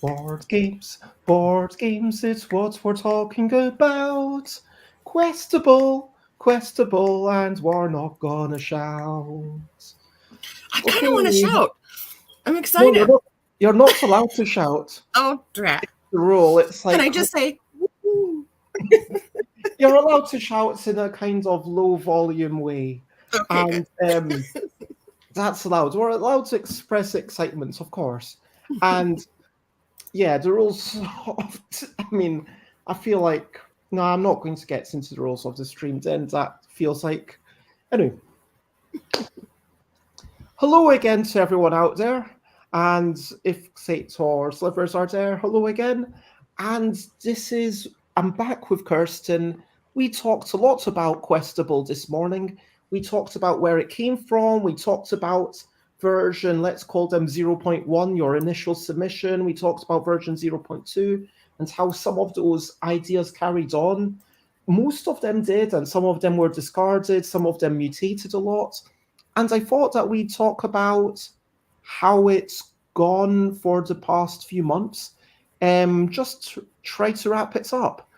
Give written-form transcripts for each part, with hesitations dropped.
Board games, it's what we're talking about. Questable, and we're not gonna shout. I kind of want to Okay. shout. I'm No, excited. you're not allowed to shout. Oh, drat. The rule, it's Can like I just say, woo? you're allowed to shout in a kind of low volume way. Okay, good. And that's allowed. We're allowed to express excitement, of course. And yeah, the rules of, I mean, I feel like, no, I'm not going to get into the rules of the stream then. That feels like, anyway. Hello again to everyone out there. And if Sates or Slivers are there, hello again. And I'm back with Kirsten. We talked a lot about Questabell this morning. We talked about where it came from. We talked about version, let's call them 0.1, your initial submission. We talked about version 0.2 and how some of those ideas carried on. Most of them did, and some of them were discarded. Some of them mutated a lot. And I thought that we'd talk about how it's gone for the past few months. Just try to wrap it up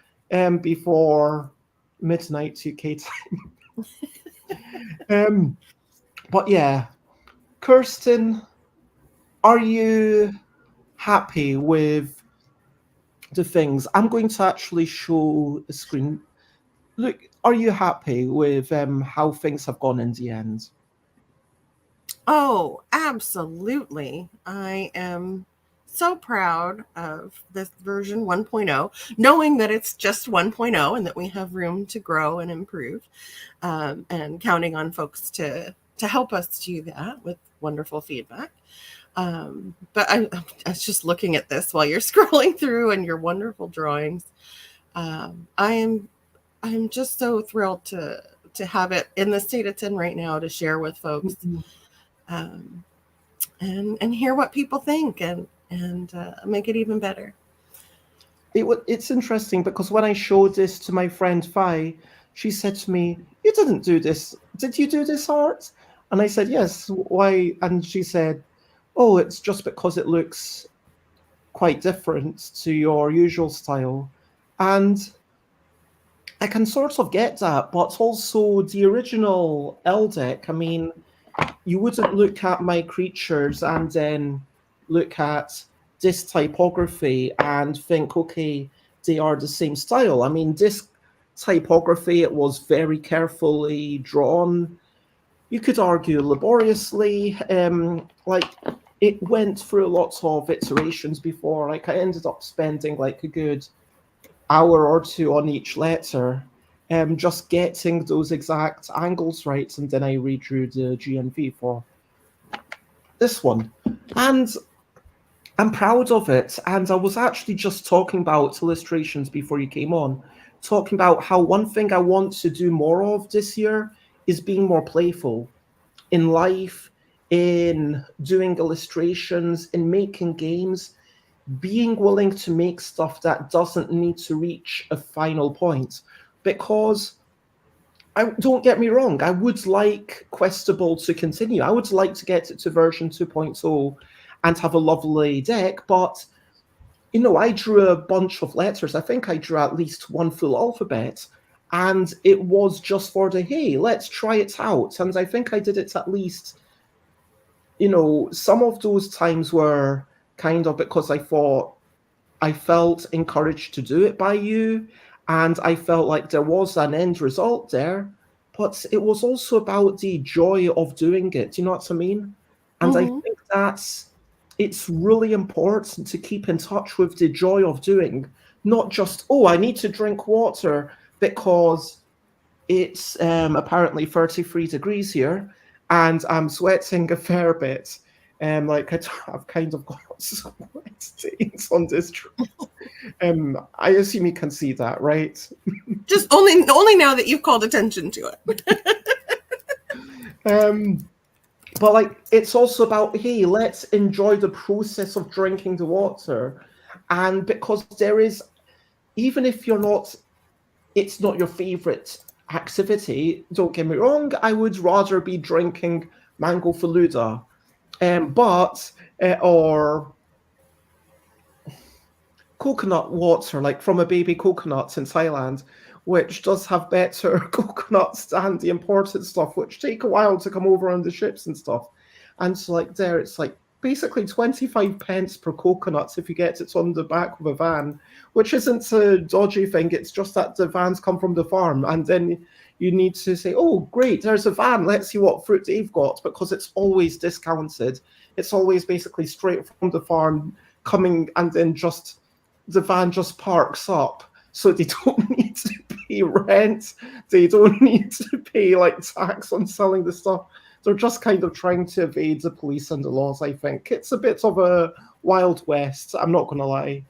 before midnight UK time. But yeah, Kirsten, are you happy with the things? I'm going to actually show the screen. Look, are you happy with how things have gone in the end? Oh, absolutely. I am so proud of this version 1.0, knowing that it's just 1.0 and that we have room to grow and improve, and counting on folks to help us do that with wonderful feedback. But I was just looking at this while you're scrolling through and your wonderful drawings. I'm just so thrilled to have it in the state it's in right now to share with folks. Mm-hmm. And hear what people think and make it even better. It's interesting because when I showed this to my friend Fi, she said to me, "You didn't do this. Did you do this art?" And I said, "Yes. Why?" And she said, "Oh, it's just because it looks quite different to your usual style." And I can sort of get that, but also the original ELL deck, I mean, you wouldn't look at my creatures and then look at this typography and think, okay, they are the same style. I mean, this typography, it was very carefully drawn. You could argue laboriously. Like, it went through lots of iterations before. Like, I ended up spending like a good hour or two on each letter. Just getting those exact angles right, and then I redrew the GNV for this one. And I'm proud of it. And I was actually just talking about illustrations before you came on, talking about how one thing I want to do more of this year is being more playful in life, in doing illustrations, in making games, being willing to make stuff that doesn't need to reach a final point. Because don't get me wrong, I would like Questabell to continue. I would like to get it to version 2.0 and have a lovely deck, but you know, I drew a bunch of letters. I think I drew at least one full alphabet, and it was just for the, hey, let's try it out. And I think I did it at least, you know, some of those times were kind of because I felt encouraged to do it by you, and I felt like there was an end result there, but it was also about the joy of doing it. You know what I mean? And I think it's really important to keep in touch with the joy of doing, not just, oh, I need to drink water because it's apparently 33 degrees here and I'm sweating a fair bit. Like I've kind of got sweat stains on this dress. I assume you can see that, right? Just only now that you've called attention to it. But like, it's also about, hey, let's enjoy the process of drinking the water. And because there is, even if it's not your favorite activity, don't get me wrong, I would rather be drinking mango Faluda But or coconut water, like from a baby coconut in Thailand, which does have better coconuts than the imported stuff, which take a while to come over on the ships and stuff. And so, like, there, it's like basically 25 pence per coconut if you get it on the back of a van, which isn't a dodgy thing. It's just that the vans come from the farm. And then you need to say, oh, great, there's a van. Let's see what fruit they've got, because it's always discounted. It's always basically straight from the farm coming, and then just the van just parks up, so they don't need to pay rent. They don't need to pay like tax on selling the stuff. They're just kind of trying to evade the police and the laws, I think. It's a bit of a Wild West, I'm not going to lie.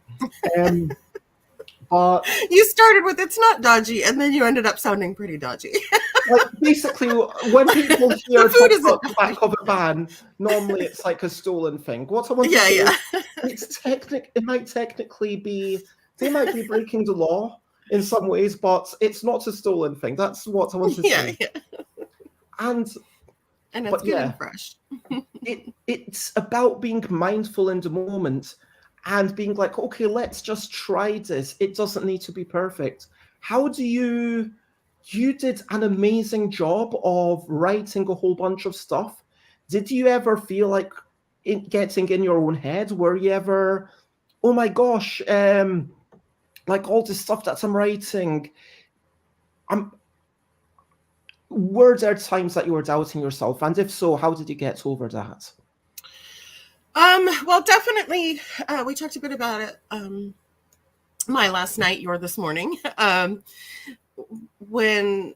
But you started with it's not dodgy, and then you ended up sounding pretty dodgy. like basically, when people hear about the back of a van, normally it's like a stolen thing. What I want to say is, it might technically be, they might be breaking the law in some ways, but it's not a stolen thing. That's what I want to say. And it's good and fresh. It's about being mindful in the moment and being like, okay, let's just try this. It doesn't need to be perfect. How do you did an amazing job of writing a whole bunch of stuff. Did you ever feel like getting in your own head? Were you ever, oh my gosh, like all this stuff that I'm writing, were there times that you were doubting yourself? And if so, how did you get over that? Well, definitely, we talked a bit about it my last night, your this morning, when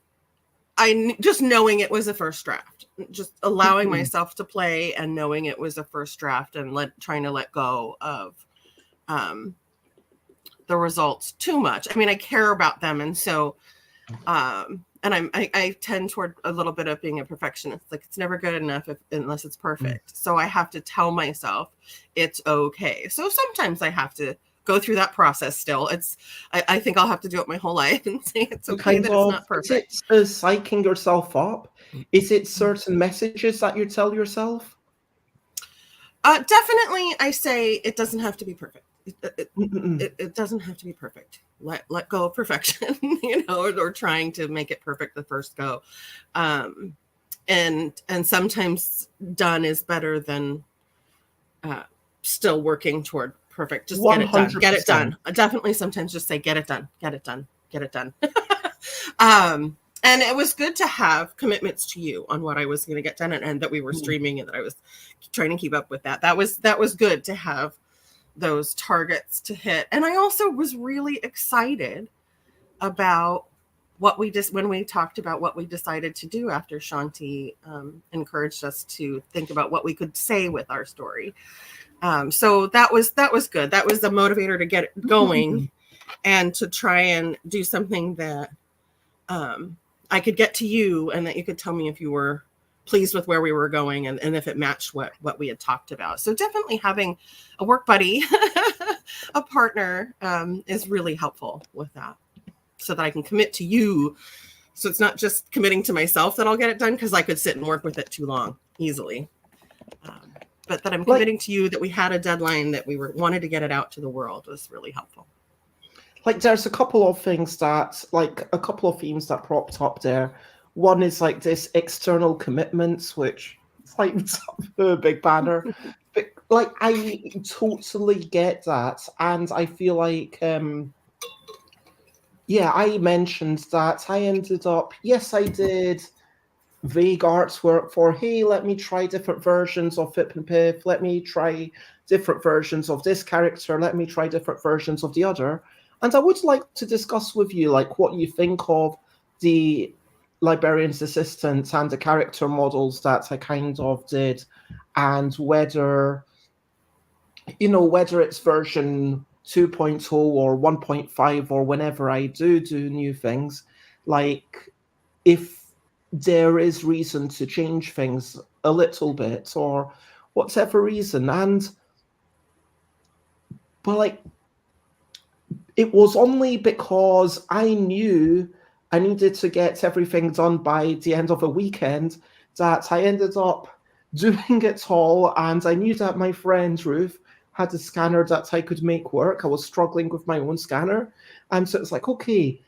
just knowing it was a first draft, just allowing myself to play and knowing it was a first draft and trying to let go of the results too much. I mean, I care about them. And so, and I tend toward a little bit of being a perfectionist. Like, it's never good enough unless it's perfect. So I have to tell myself it's okay. So sometimes I have to go through that process still. I think I'll have to do it my whole life and say it's okay that it's not perfect. Is it psyching yourself up? Is it certain messages that you tell yourself? Definitely, I say it doesn't have to be perfect. It doesn't have to be perfect. Let go of perfection, or trying to make it perfect the first go. And sometimes done is better than still working toward perfect. Just 100%. Get it done. Get it done. Definitely sometimes just say, get it done. Get it done. Get it done. And it was good to have commitments to you on what I was going to get done, and that we were streaming and that I was trying to keep up with that. That was good to have those targets to hit. And I also was really excited about when we talked about what we decided to do after Shanti encouraged us to think about what we could say with our story. So that was good. That was the motivator to get it going and to try and do something that I could get to you, and that you could tell me if you were pleased with where we were going and if it matched what we had talked about. So definitely having a work buddy, a partner, is really helpful with that, so that I can commit to you. So it's not just committing to myself that I'll get it done, because I could sit and work with it too long easily. But that I'm committing to you that we had a deadline, that we wanted to get it out to the world, was really helpful. Like, there's a couple of things that, like, a couple of themes that propped up there. One is like this external commitments, which it's like a big banner. But like, I totally get that. And I feel like, I mentioned that I ended up, yes, I did vague artwork for, hey, let me try different versions of Pip and Pip. Let me try different versions of this character. Let me try different versions of the other. And I would like to discuss with you, like, what you think of the librarian's assistant and the character models that I kind of did, and whether it's version 2.0 or 1.5 or whenever I do new things, like, if there is reason to change things a little bit or whatever reason. But like, it was only because I knew I needed to get everything done by the end of a weekend that I ended up doing it all, and I knew that my friend Ruth had a scanner that I could make work. I was struggling with my own scanner, and so it's like, okay,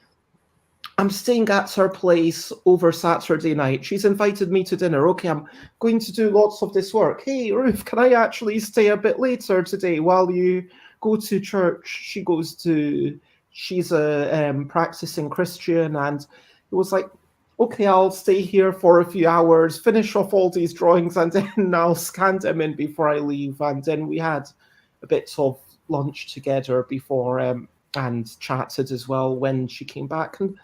I'm staying at her place over Saturday night. She's invited me to dinner. Okay, I'm going to do lots of this work. Hey, Ruth, can I actually stay a bit later today while you go to church? She's a practicing Christian, and it was like, okay, I'll stay here for a few hours, finish off all these drawings, and then I'll scan them in before I leave. And then we had a bit of lunch together before and chatted as well when she came back. And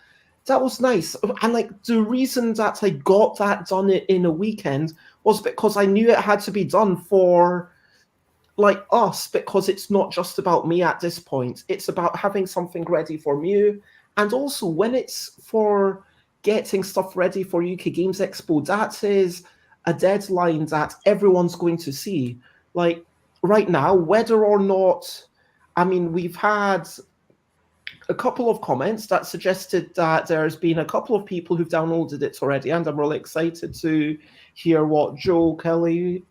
that was nice. And like the reason that I got that done in a weekend was because I knew it had to be done for like us, because it's not just about me at this point. It's about having something ready for Mew. And also when it's for getting stuff ready for UK Games Expo, that is a deadline that everyone's going to see. Like right now, whether or not, I mean, we've had a couple of comments that suggested that there's been a couple of people who've downloaded it already, and I'm really excited to hear what Joe Kelly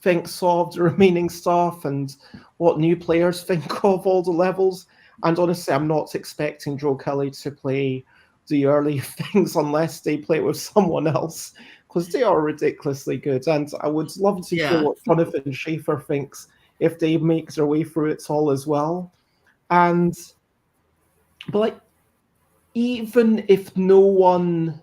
thinks of the remaining stuff and what new players think of all the levels. And honestly, I'm not expecting Joe Kelly to play the early things unless they play with someone else, because they are ridiculously good. And I would love to hear what Jonathan Schaefer thinks if they make their way through it all as well. But like, even if no one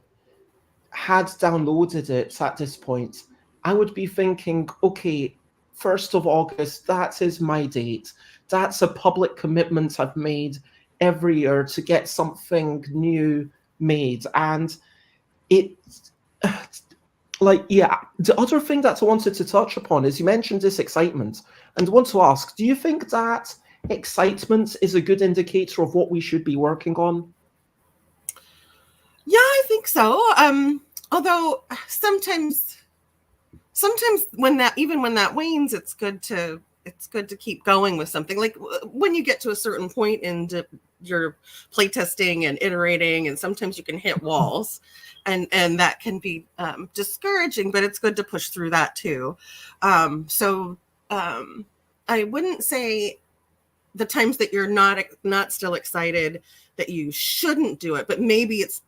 had downloaded it at this point, I would be thinking, okay, 1st of August, that is my date. That's a public commitment I've made every year to get something new made. And it, like, yeah, the other thing that I wanted to touch upon is you mentioned this excitement. And I want to ask, do you think that excitement is a good indicator of what we should be working on? Yeah, I think so. Although sometimes when that wanes, it's good to keep going with something. Like when you get to a certain point in your playtesting and iterating, and sometimes you can hit walls, and that can be discouraging. But it's good to push through that too. So I wouldn't say the times that you're not still excited that you shouldn't do it, but maybe it's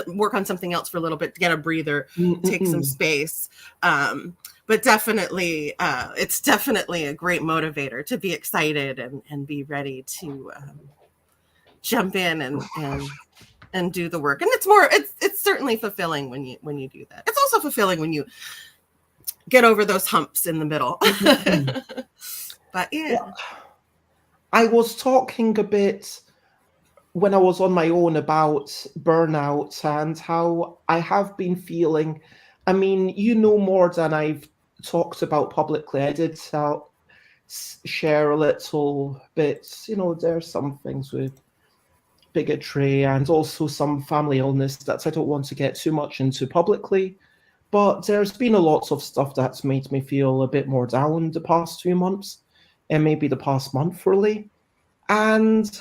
work on something else for a little bit to get a breather, take some space. But definitely, it's definitely a great motivator to be excited and be ready to jump in and do the work. And it's certainly fulfilling when you do that. It's also fulfilling when you get over those humps in the middle. But yeah. I was talking a bit when I was on my own about burnout and how I have been feeling. I mean, you know more than I've talked about publicly. I did share a little bit, there's some things with bigotry and also some family illness that I don't want to get too much into publicly. But there's been a lot of stuff that's made me feel a bit more down the past few months, and maybe the past month really. And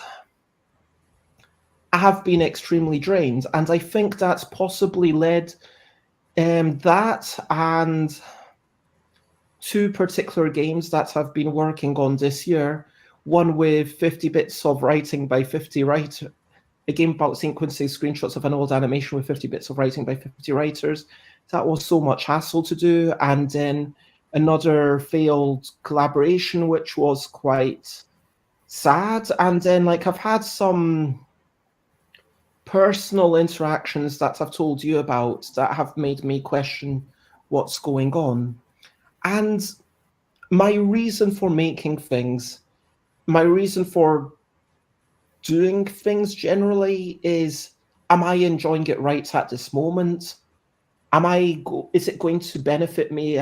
I have been extremely drained. And I think that's possibly led that and 2 particular games that I've been working on this year. One with 50 bits of writing by 50 writers, a game about sequencing screenshots of an old animation with 50 bits of writing by 50 writers. That was so much hassle to do. And then another failed collaboration, which was quite sad. And then I've had some personal interactions that I've told you about that have made me question what's going on. And my reason for making things, my reason for doing things generally is, am I enjoying it right at this moment? Is it going to benefit me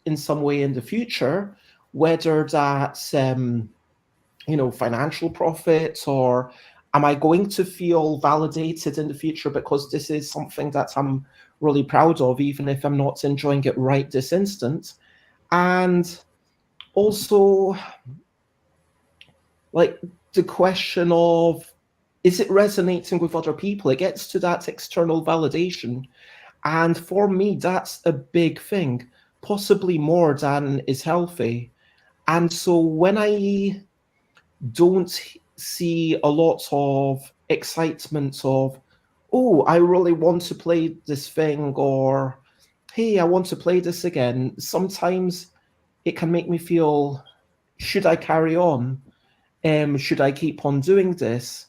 in some way in the future? Whether that's financial profit, or am I going to feel validated in the future because this is something that I'm really proud of, even if I'm not enjoying it right this instant? And also, the question of, is it resonating with other people? It gets to that external validation. And for me, that's a big thing. possibly more than is healthy. And so when I don't see a lot of excitement of, oh, I really want to play this thing, or hey, I want to play this again, sometimes it can make me feel, should I carry on? Should I keep on doing this?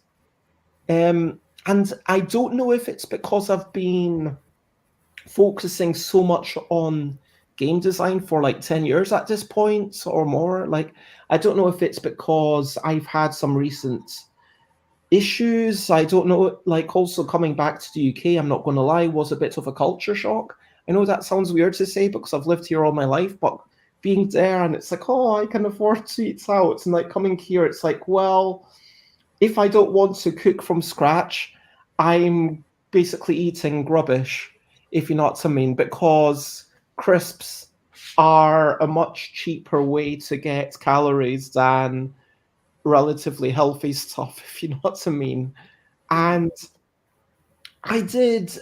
And I don't know if it's because I've been focusing so much on game design for like 10 years at this point or more. Like, I don't know if it's because I've had some recent issues. I don't know, like, also coming back to the UK, I'm not going to lie, was a bit of a culture shock. I know that sounds weird to say because I've lived here all my life, but being there and it's like, oh, I can afford to eat out. And like coming here, it's like, well, if I don't want to cook from scratch, I'm basically eating rubbish, if you know what I mean, because crisps are a much cheaper way to get calories than relatively healthy stuff, if you know what I mean. And I did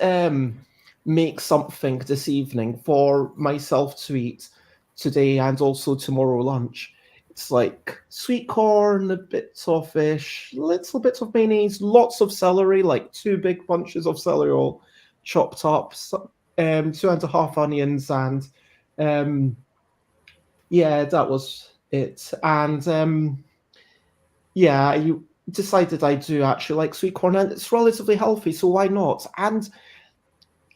make something this evening for myself to eat today and also tomorrow lunch. It's like sweet corn, a bit of fish, little bits of mayonnaise, lots of celery, like two big bunches of celery all chopped up, 2.5 onions, and um, yeah, that was it. And yeah, you decided I do actually like sweet corn, and it's relatively healthy, so why not? And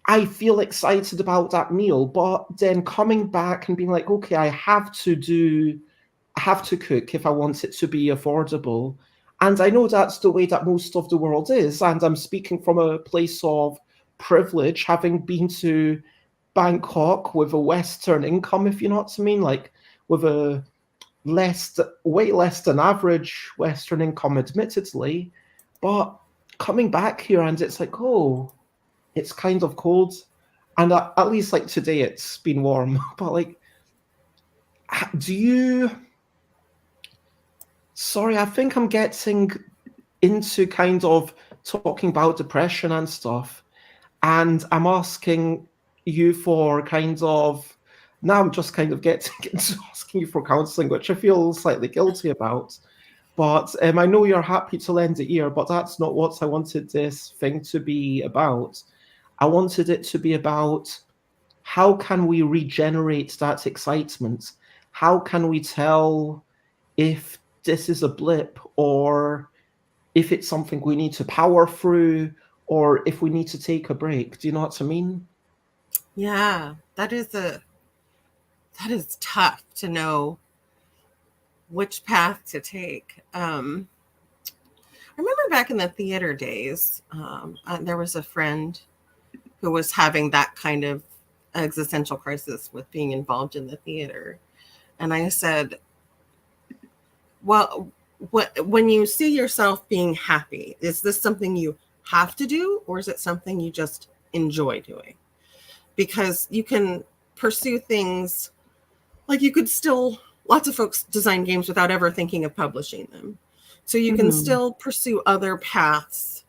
I feel excited about that meal, but then coming back and being like, okay, I have to cook if I want it to be affordable. And I know that's the way that most of the world is. And I'm speaking from a place of privilege, having been to Bangkok with a Western income, if you know what I mean, like with a way less than average Western income, admittedly. But coming back here and it's like, oh, it's kind of cold. And at least like today it's been warm. But like, do you sorry, I think I'm getting into kind of talking about depression and stuff. And I'm asking you for kind of, now I'm just kind of getting into asking you for counseling, which I feel slightly guilty about. But I know you're happy to lend a ear, but that's not what I wanted this thing to be about. I wanted it to be about how can we regenerate that excitement? How can we tell if this is a blip or if it's something we need to power through or if we need to take a break? Do you know what I mean? Yeah, that is tough to know which path to take. I remember back in the theater days, there was a friend who was having that kind of existential crisis with being involved in the theater. And I said, well, when you see yourself being happy, is this something you have to do, or is it something you just enjoy doing? Because you can pursue things like you could still, lots of folks design games without ever thinking of publishing them. So you can still pursue other paths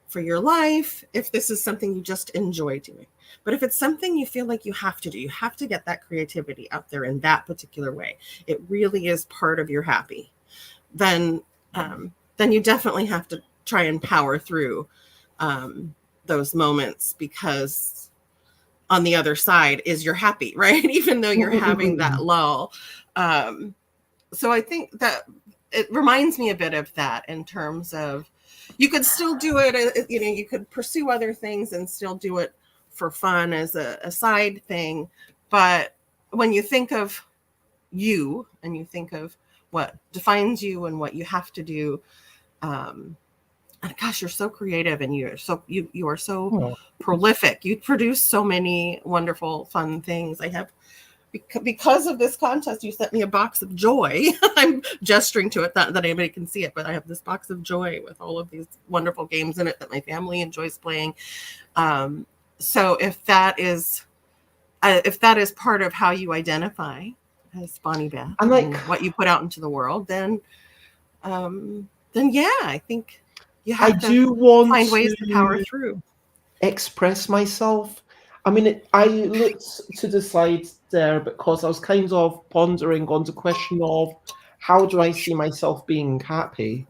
for your life if this is something you just enjoy doing. But if it's something you feel like you have to do, you have to get that creativity out there in that particular way, it really is part of your happy, then you definitely have to try and power through those moments, because on the other side is you're happy, right? Even though you're having that lull. So I think that it reminds me a bit of that in terms of you could still do it, you could pursue other things and still do it for fun as a side thing. But when you think of you and you think of what defines you and what you have to do, and gosh, you're so creative and you are so prolific. You produce so many wonderful, fun things. I have, because of this contest, you sent me a box of joy. I'm gesturing to it, not that anybody can see it, but I have this box of joy with all of these wonderful games in it that my family enjoys playing. So if that is part of how you identify as Bonnie-Beth and like what you put out into the world, then yeah, I think you have to find ways to power through. Express myself. I mean, I looked to the side there because I was kind of pondering on the question of how do I see myself being happy?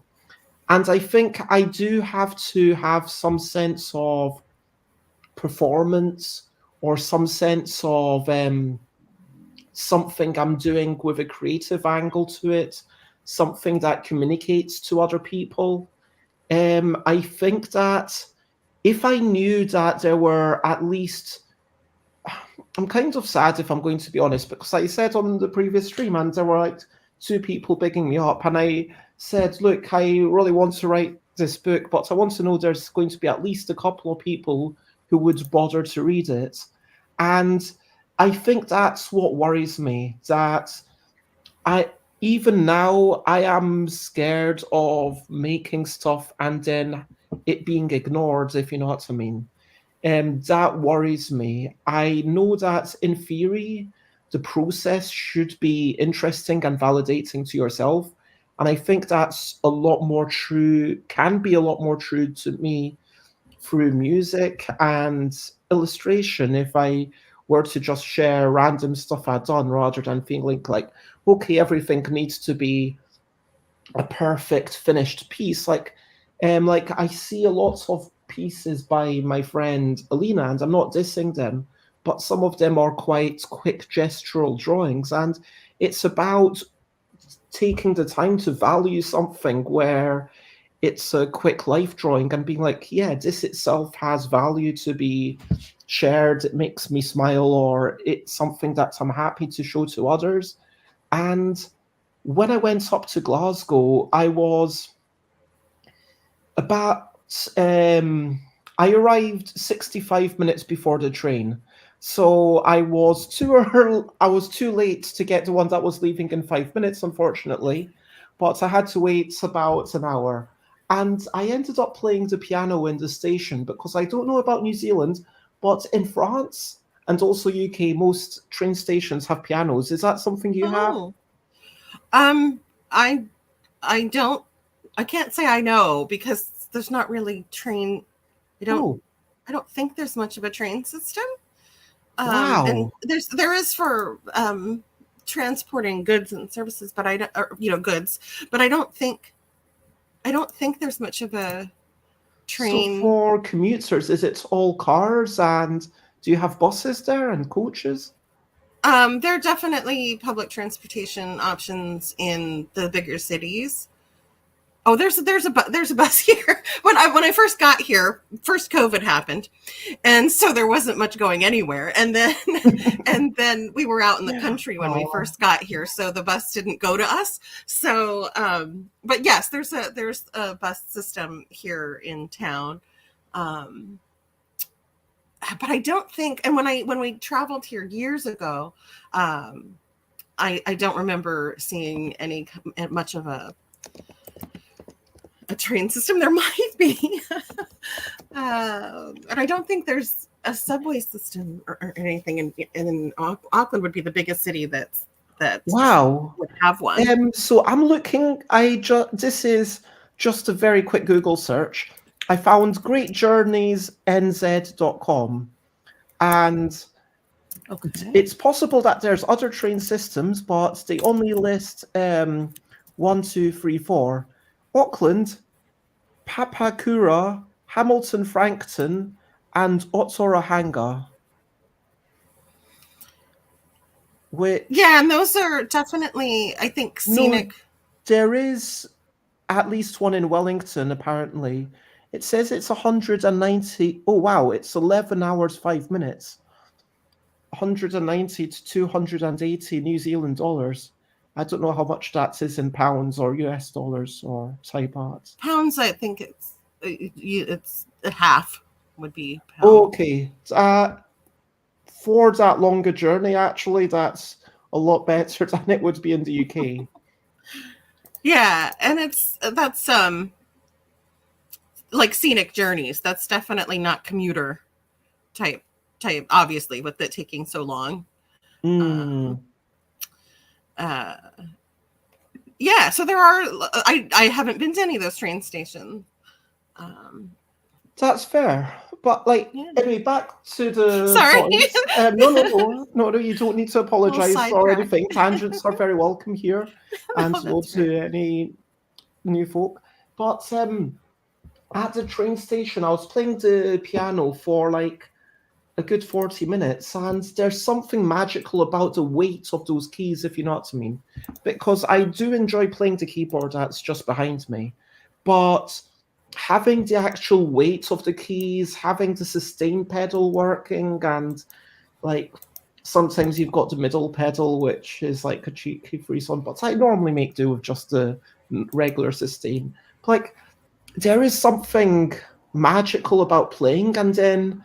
And I think I do have to have some sense of performance or some sense of something I'm doing with a creative angle to it, something that communicates to other people. I think that if I knew that there were at least, I'm kind of sad if I'm going to be honest, because I said on the previous stream, and there were like two people bigging me up, and I said, look, I really want to write this book, but I want to know there's going to be at least a couple of people who would bother to read it. And I think that's what worries me, that I even now I am scared of making stuff and then it being ignored, if you know what I mean. That worries me. I know that in theory, the process should be interesting and validating to yourself. And I think that's a lot more true, can be a lot more true to me through music and illustration if I were to just share random stuff I'd done rather than feeling like, okay, everything needs to be a perfect finished piece. Like I see a lot of pieces by my friend Alina, and I'm not dissing them, but some of them are quite quick gestural drawings, and it's about taking the time to value something where it's a quick life drawing and being like, yeah, this itself has value to be shared. It makes me smile, or it's something that I'm happy to show to others. And when I went up to Glasgow, I was about I arrived 65 minutes before the train. So I was too late to get the one that was leaving in 5 minutes, unfortunately. But I had to wait about an hour. And I ended up playing the piano in the station because I don't know about New Zealand, but in France and also UK, most train stations have pianos. Is that something you have? Oh, um, I I don't I can't say I know because there's not really train. I don't Oh, I don't think there's much of a train system. And wow. there is for transporting goods and services, but I don't, or, goods, but I don't think there's much of a So train. for commuters, is it all cars and do you have buses there and coaches? There are definitely public transportation options in the bigger cities. Oh, there's a bus here. When I first got here, first COVID happened, and so there wasn't much going anywhere. And then and then we were out in the country when we Oh, first got here, so the bus didn't go to us. So, but yes, there's a bus system here in town. Um, but I don't think. And when we traveled here years ago, um, I don't remember seeing any much of a train system. There might be, and I don't think there's a subway system or anything. In Auckland would be the biggest city that wow. would have one. So I'm looking, this is just a very quick Google search. I found greatjourneysnz.com, and Okay. it's possible that there's other train systems, but they only list one, two, three, four. Auckland, Papakura, Hamilton Frankton, and Otorohanga, which Yeah, and those are definitely, I think, no, scenic. there is at least one in Wellington, apparently. It says it's 190. Oh, wow, it's 11 hours, 5 minutes. 190 to 280 New Zealand dollars. I don't know how much that is in pounds or US dollars or Thai baht. Pounds, I think it's a half would be pound. Okay. For that longer journey, actually, that's a lot better than it would be in the UK. Yeah, and that's like scenic journeys. That's definitely not commuter type obviously, with it taking so long. Um, Mm, uh, yeah, so there are. I haven't been to any of those train stations. Um, that's fair. But like Yeah. anyway, back to the Sorry. point. No, you don't need to Little apologise or sidetrack. anything. Tangents are very welcome here, and No, so that's great. to any new folk. But at the train station, I was playing the piano for like a good 40 minutes, and there's something magical about the weight of those keys, if you know what I mean. Because I do enjoy playing the keyboard that's just behind me, but having the actual weight of the keys, having the sustain pedal working, and like sometimes you've got the middle pedal, which is like a cheat key free one, but I normally make do with just the regular sustain. Like, there is something magical about playing, and then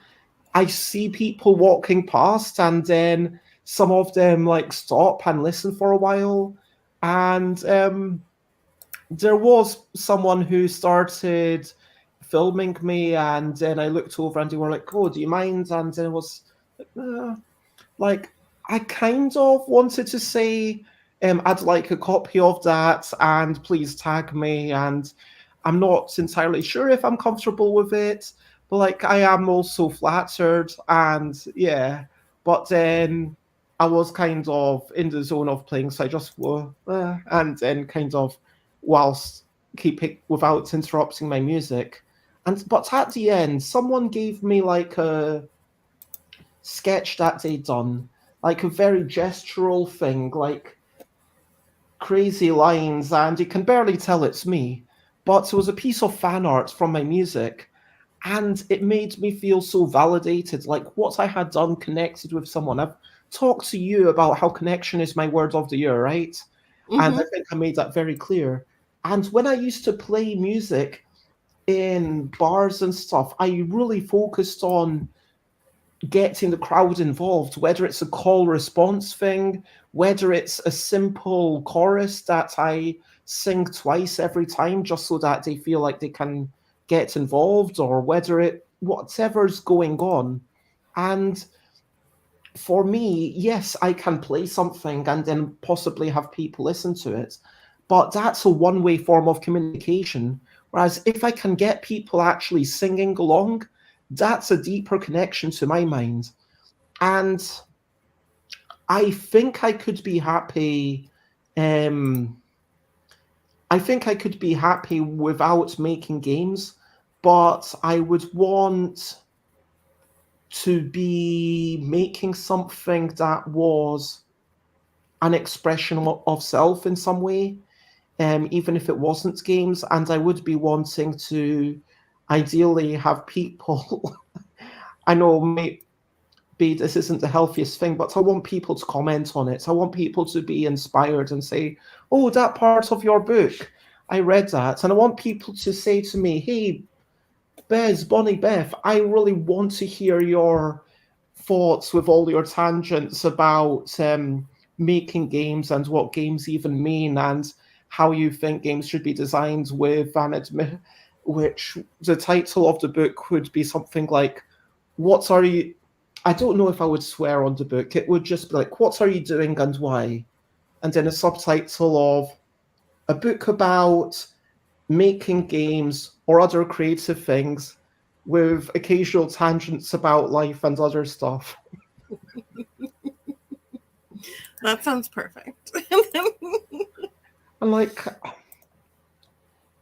I see people walking past, and then some of them like stop and listen for a while. And there was someone who started filming me, and then I looked over and they were like, "Oh, do you mind?" And then it was like I kind of wanted to say, I'd like a copy of that, and please tag me. And I'm not entirely sure if I'm comfortable with it, but like I am also flattered, and yeah. But then I was kind of in the zone of playing, so I just and then kind of whilst keeping without interrupting my music. And but at the end, someone gave me like a sketch that they'd done, like a very gestural thing, like crazy lines, and you can barely tell it's me. But it was a piece of fan art from my music, and it made me feel so validated, like what I had done connected with someone. I've talked to you about how connection is my word of the year, right? And I Hmm. think I made that very clear. And when I used to play music in bars and stuff, I really focused on getting the crowd involved, whether it's a call response thing, whether it's a simple chorus that I sing twice every time just so that they feel like they can get involved, or whether it whatever's going on. And for me, yes, I can play something and then possibly have people listen to it, but that's a one-way form of communication. Whereas if I can get people actually singing along, that's a deeper connection to my mind. And I think I could be happy. Um, I think I could be happy without making games, but I would want to be making something that was an expression of self in some way, even if it wasn't games. And I would be wanting to ideally have people. I know maybe this isn't the healthiest thing, but I want people to comment on it. I want people to be inspired and say, "Oh, that part of your book, I read that," and I want people to say to me, "Hey, Bez Bonnie-Beth, I really want to hear your thoughts with all your tangents about making games and what games even mean, and how you think games should be designed with an which the title of the book would be something like, what are you, I don't know if I would swear on the book. It would just be like, what are you doing and why?" And then a subtitle of a book about making games or other creative things with occasional tangents about life and other stuff. That sounds perfect. And like,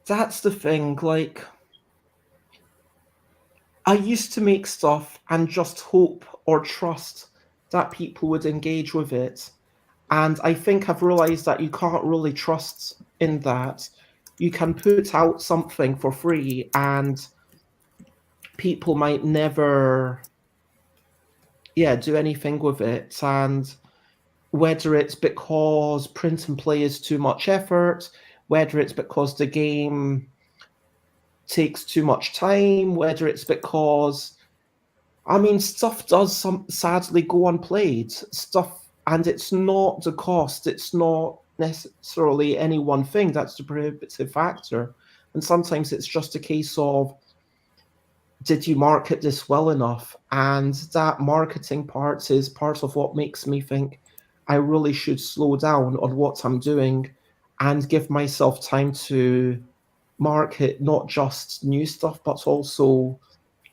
that's the thing. Like, I used to make stuff and just hope or trust that people would engage with it. And I think I've realized that you can't really trust in that. You can put out something for free and people might never, yeah, do anything with it. And whether it's because print and play is too much effort, whether it's because the game takes too much time, whether it's because, I mean, stuff does sadly go unplayed. Stuff, and it's not the cost, it's not necessarily any one thing that's the prohibitive factor. And sometimes it's just a case of, did you market this well enough? And that marketing part is part of what makes me think I really should slow down on what I'm doing and give myself time to market not just new stuff, but also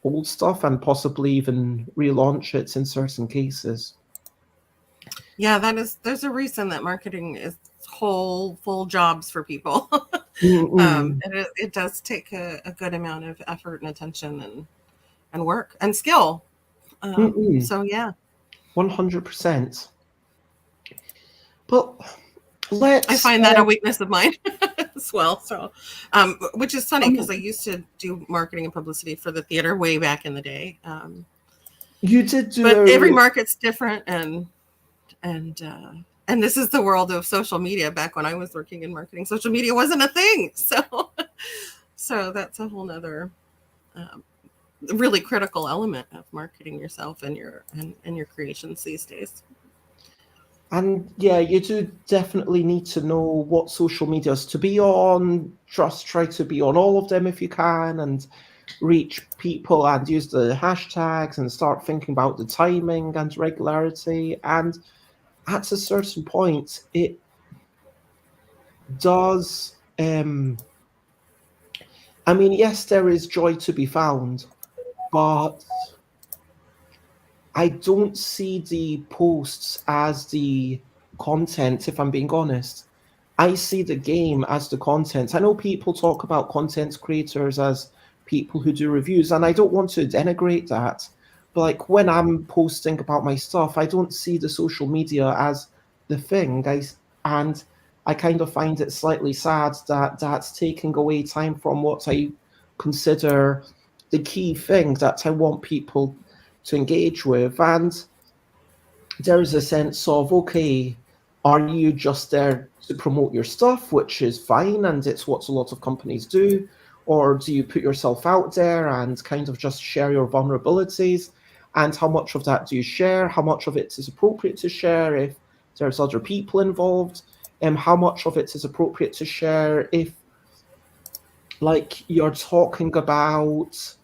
old stuff and possibly even relaunch it in certain cases. Yeah, there's a reason that marketing is whole full jobs for people. Mm-mm. It does take a good amount of effort and attention and work and skill. Mm-mm. So yeah, 100%. But I let's. find that a weakness of mine as well. So, which is funny because Um, I used to do marketing and publicity for the theater way back in the day. you did do But every a. market's different, and uh, and this is the world of social media. Back when I was working in marketing, social media wasn't a thing. So, so that's a whole nother um, really critical element of marketing yourself and your creations these days. And yeah, you do definitely need to know what social medias to be on. Just try to be on all of them if you can, and reach people and use the hashtags and start thinking about the timing and regularity. And at a certain point, it does. I mean, yes, there is joy to be found, but I don't see the posts as the content, if I'm being honest. I see the game as the content. I know people talk about content creators as people who do reviews, and I don't want to denigrate that. But like when I'm posting about my stuff, I don't see the social media as the thing. And I kind of find it slightly sad that that's taking away time from what I consider the key thing that I want people to engage with. And there is a sense of, okay, are you just there to promote your stuff, which is fine, and it's what a lot of companies do? Or do you put yourself out there and kind of just share your vulnerabilities? And how much of that do you share? How much of it is appropriate to share if there's other people involved? And how much of it is appropriate to share if, like, you're talking about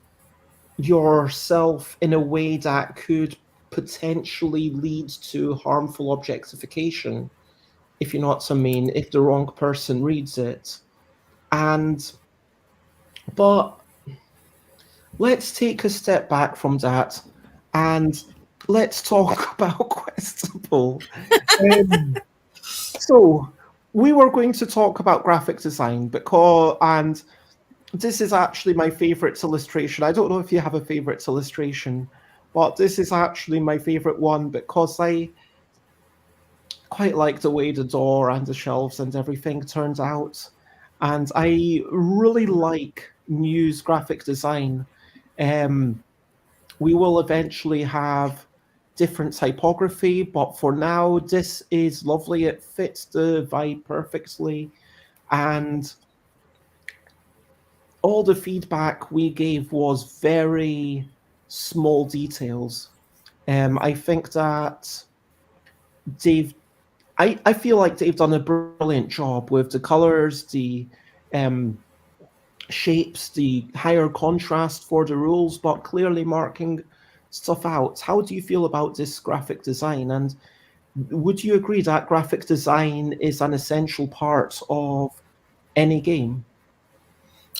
yourself in a way that could potentially lead to harmful objectification, if you know what I mean, if the wrong person reads it. And, but let's take a step back from that and let's talk about Questabell. Um, so, we were going to talk about graphic design because, and this is actually my favorite illustration. I don't know if you have a favorite illustration, but this is actually my favorite one because I quite like the way the door and the shelves and everything turns out. And I really like Muse graphic design. Um, we will eventually have different typography, but for now, this is lovely. It fits the vibe perfectly. And all the feedback we gave was very small details. I think that they've I feel like they've done a brilliant job with the colors, the um, shapes, the higher contrast for the rules, but clearly marking stuff out. How do you feel about this graphic design? And would you agree that graphic design is an essential part of any game?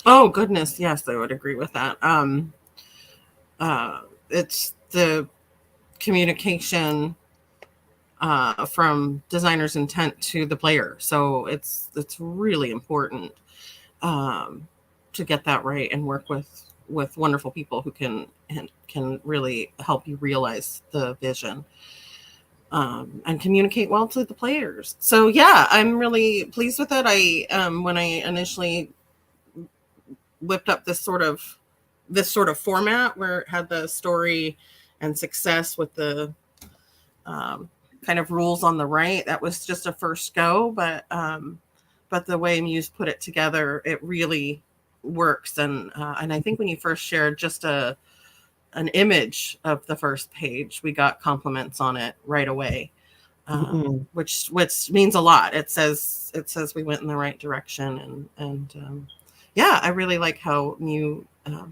Oh goodness, yes, I would agree with that. It's the communication from designer's intent to the player, so it's really important um, to get that right and work with wonderful people who can really help you realize the vision and communicate well to the players. So yeah, I'm really pleased with it. I when I initially whipped up this sort of format where it had the story and success with the um, kind of rules on the right. That was just a first go, but the way Muse put it together, it really works. And I think when you first shared just an image of the first page, we got compliments on it right away, Mm-mm. which means a lot. It says we went in the right direction, and yeah, I really like how you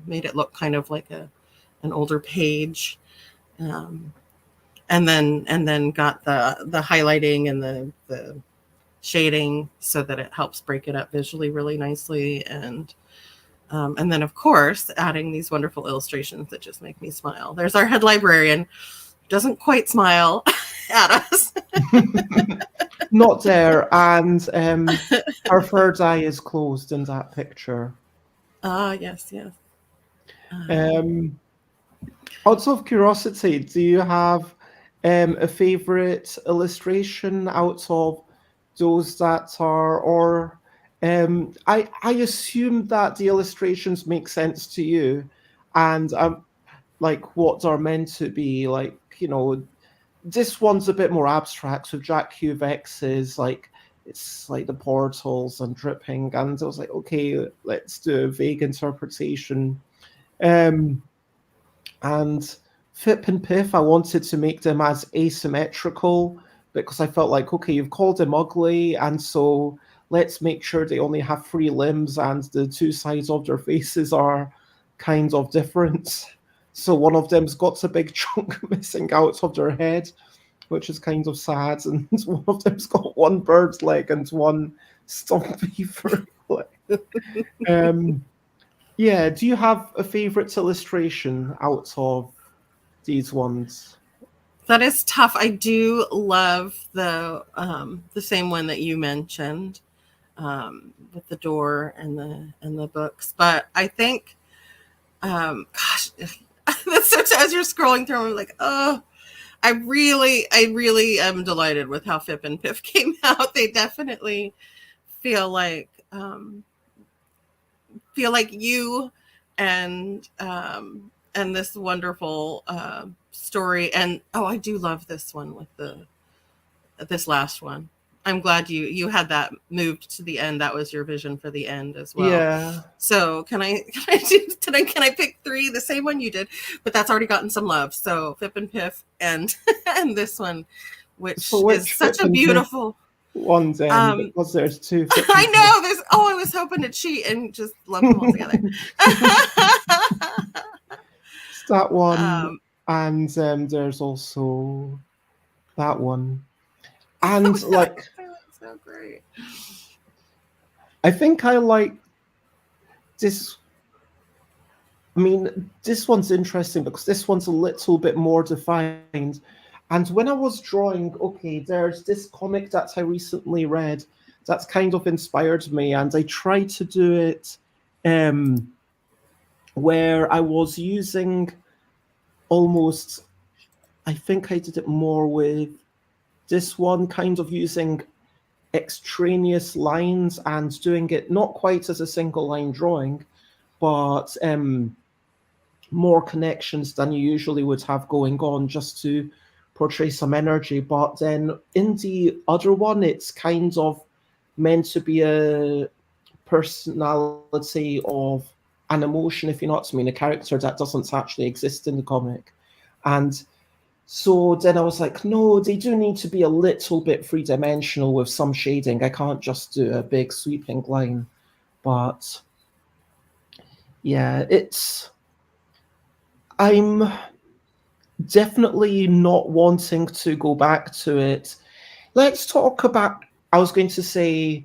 made it look kind of like an older page. Um, and then got the highlighting and the shading so that it helps break it up visually really nicely. And And then, of course, adding these wonderful illustrations that just make me smile. There's our head librarian, doesn't quite smile at us. Not there, and her third eye is closed in that picture. Ah, yes, yes. Um, Out of curiosity, do you have a favorite illustration out of those that are, or I assume that the illustrations make sense to you, and like what are meant to be like, this one's a bit more abstract with Jack Hugh Vex's, like it's like the portals and dripping, and I was like, okay, let's do a vague interpretation. Um, and Fip and Piff, I wanted to make them as asymmetrical because I felt like, okay, you've called them ugly, and so let's make sure they only have three limbs and the two sides of their faces are kind of different. So one of them's got a big chunk missing out of their head, which is kind of sad, and one of them's got one bird's leg and one stumpy furry leg. Um, yeah, do you have a favorite illustration out of these ones? That is tough. I do love the same one that you mentioned, with the door and the books. But I think, gosh, that's so, as you're scrolling through, I'm like, oh, I really am delighted with how Fip and Piff came out. They definitely feel like you, and this wonderful story. And oh, I do love this one with this last one. I'm glad you had that moved to the end. That was your vision for the end as well. Yeah. So can I pick three? The same one you did, but that's already gotten some love. So Fip and Piff and and this one, which is such a beautiful ones then, because there's two. I know there's. Oh, I was hoping to cheat and just lump them all together. It's that one, and there's also that one, and like so great. I think I like this. I mean, this one's interesting because this one's a little bit more defined. And when I was drawing, okay, there's this comic that I recently read that's kind of inspired me, and I tried to do it where I was using almost, I think I did it more with this one, kind of using extraneous lines and doing it not quite as a single line drawing, but more connections than you usually would have going on just to portray some energy. But then in the other one, it's kind of meant to be a personality of an emotion, if you know what I mean, a character that doesn't actually exist in the comic. And so then I was like, no, they do need to be a little bit three-dimensional with some shading. I can't just do a big sweeping line. But yeah, I'm definitely not wanting to go back to it. Let's talk about, I was going to say,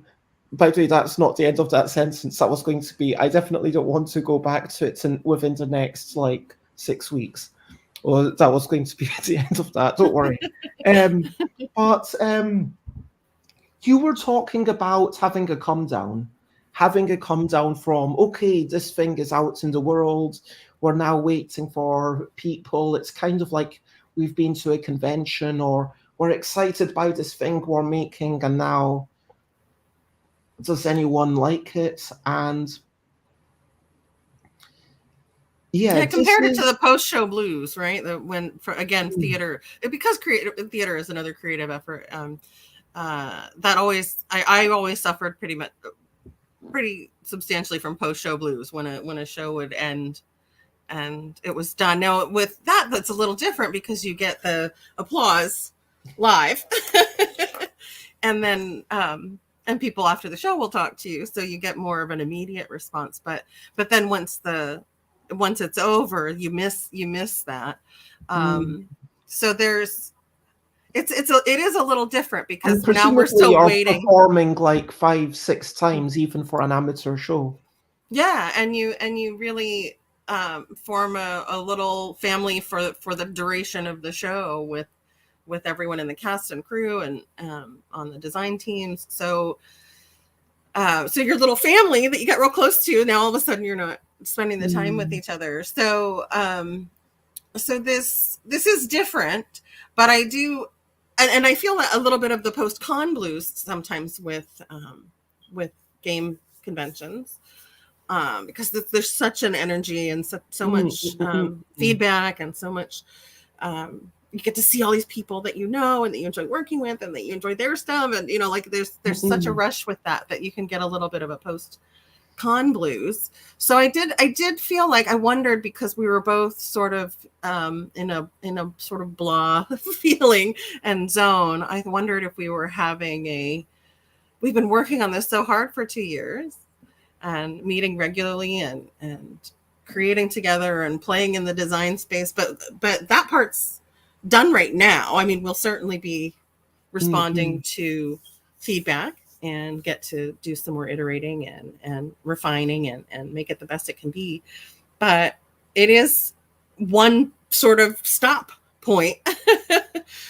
by the way, that's not the end of that sentence. That was going to be, I definitely don't want to go back to it within the next 6 weeks. Or that was going to be at the end of that. Don't worry. But you were talking about having a come down from, okay, this thing is out in the world. We're now waiting for people. It's kind of like we've been to a convention, or we're excited by this thing we're making, and now does anyone like it? And yeah, compared it to the post-show blues, right? Theater, because theater is another creative effort. That I always suffered pretty substantially from post-show blues when a show would end and it was done. Now with that's a little different because you get the applause live, and then and people after the show will talk to you, so you get more of an immediate response. But then once it's over, you miss that. So it is a little different because now we're still waiting. Performing 5-6 times even for an amateur show. Yeah, and you really form a little family for the duration of the show with everyone in the cast and crew and on the design teams. So your little family that you got real close to, now all of a sudden you're not spending the time with each other. So this is different, but I do, and I feel a little bit of the post con blues sometimes with game conventions, because there's such an energy and so much feedback and so much. You get to see all these people that you know and that you enjoy working with and that you enjoy their stuff, and like there's such a rush with that you can get a little bit of a post con blues. So I did feel like I wondered, because we were both sort of in a sort of blah feeling and zone. I wondered if we were we've been working on this so hard for 2 years and meeting regularly and creating together and playing in the design space, but that part's done right now. I mean, we'll certainly be responding to feedback and get to do some more iterating and refining and make it the best it can be. But it is one sort of stop point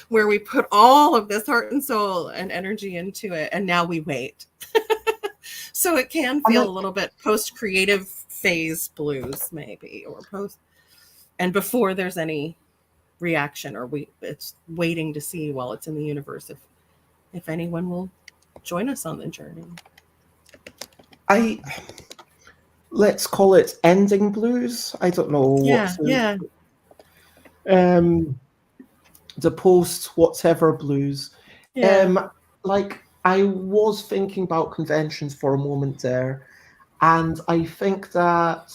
where we put all of this heart and soul and energy into it, and now we wait. So it can feel a little bit post creative phase blues, maybe, or post, and before there's any reaction, or it's waiting to see while it's in the universe if anyone will join us on the journey. Let's call it ending blues. I don't know the post whatever blues. Like, I was thinking about conventions for a moment there, and I think that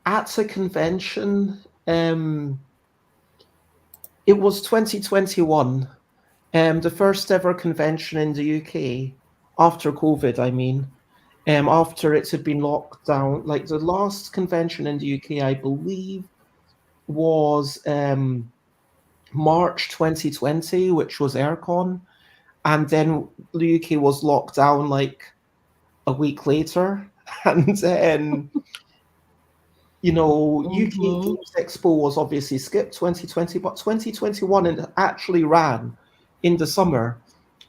at a convention, it was 2021, the first ever convention in the UK after COVID, I mean. After it had been locked down. Like, the last convention in the UK, I believe, was March 2020, which was Aircon, and then the UK was locked down like a week later, and then UK Games Expo was obviously skipped 2020, but 2021 it actually ran in the summer.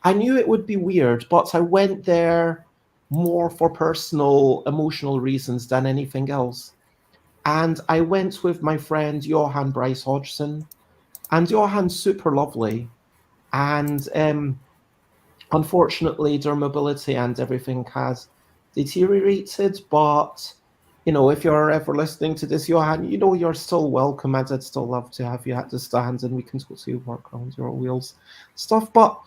I knew it would be weird, but I went there more for personal, emotional reasons than anything else. And I went with my friend Johan Bryce Hodgson, and Johan's super lovely. And unfortunately, their mobility and everything has deteriorated. But, if you're ever listening to this, Johan, you're still welcome. I'd still love to have you at the stand, and we can totally work around your wheels stuff. But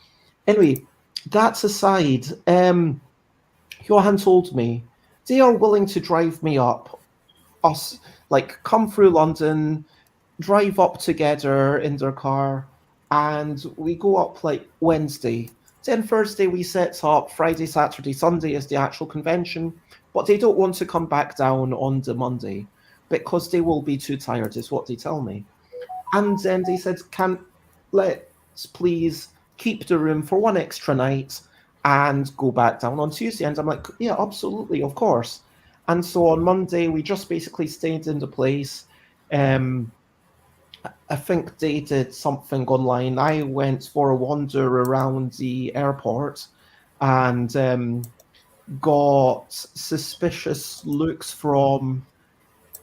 anyway, that aside, Johan told me they are willing to drive me up, come through London, drive up together in their car, and we go up like Wednesday. Then Thursday we set up, Friday, Saturday, Sunday is the actual convention, but they don't want to come back down on the Monday because they will be too tired, is what they tell me. And then they said, let's please keep the room for one extra night and go back down on Tuesday. And I'm like, yeah, absolutely, of course. And so on Monday, we just basically stayed in the place. I think they did something online. I went for a wander around the airport and got suspicious looks from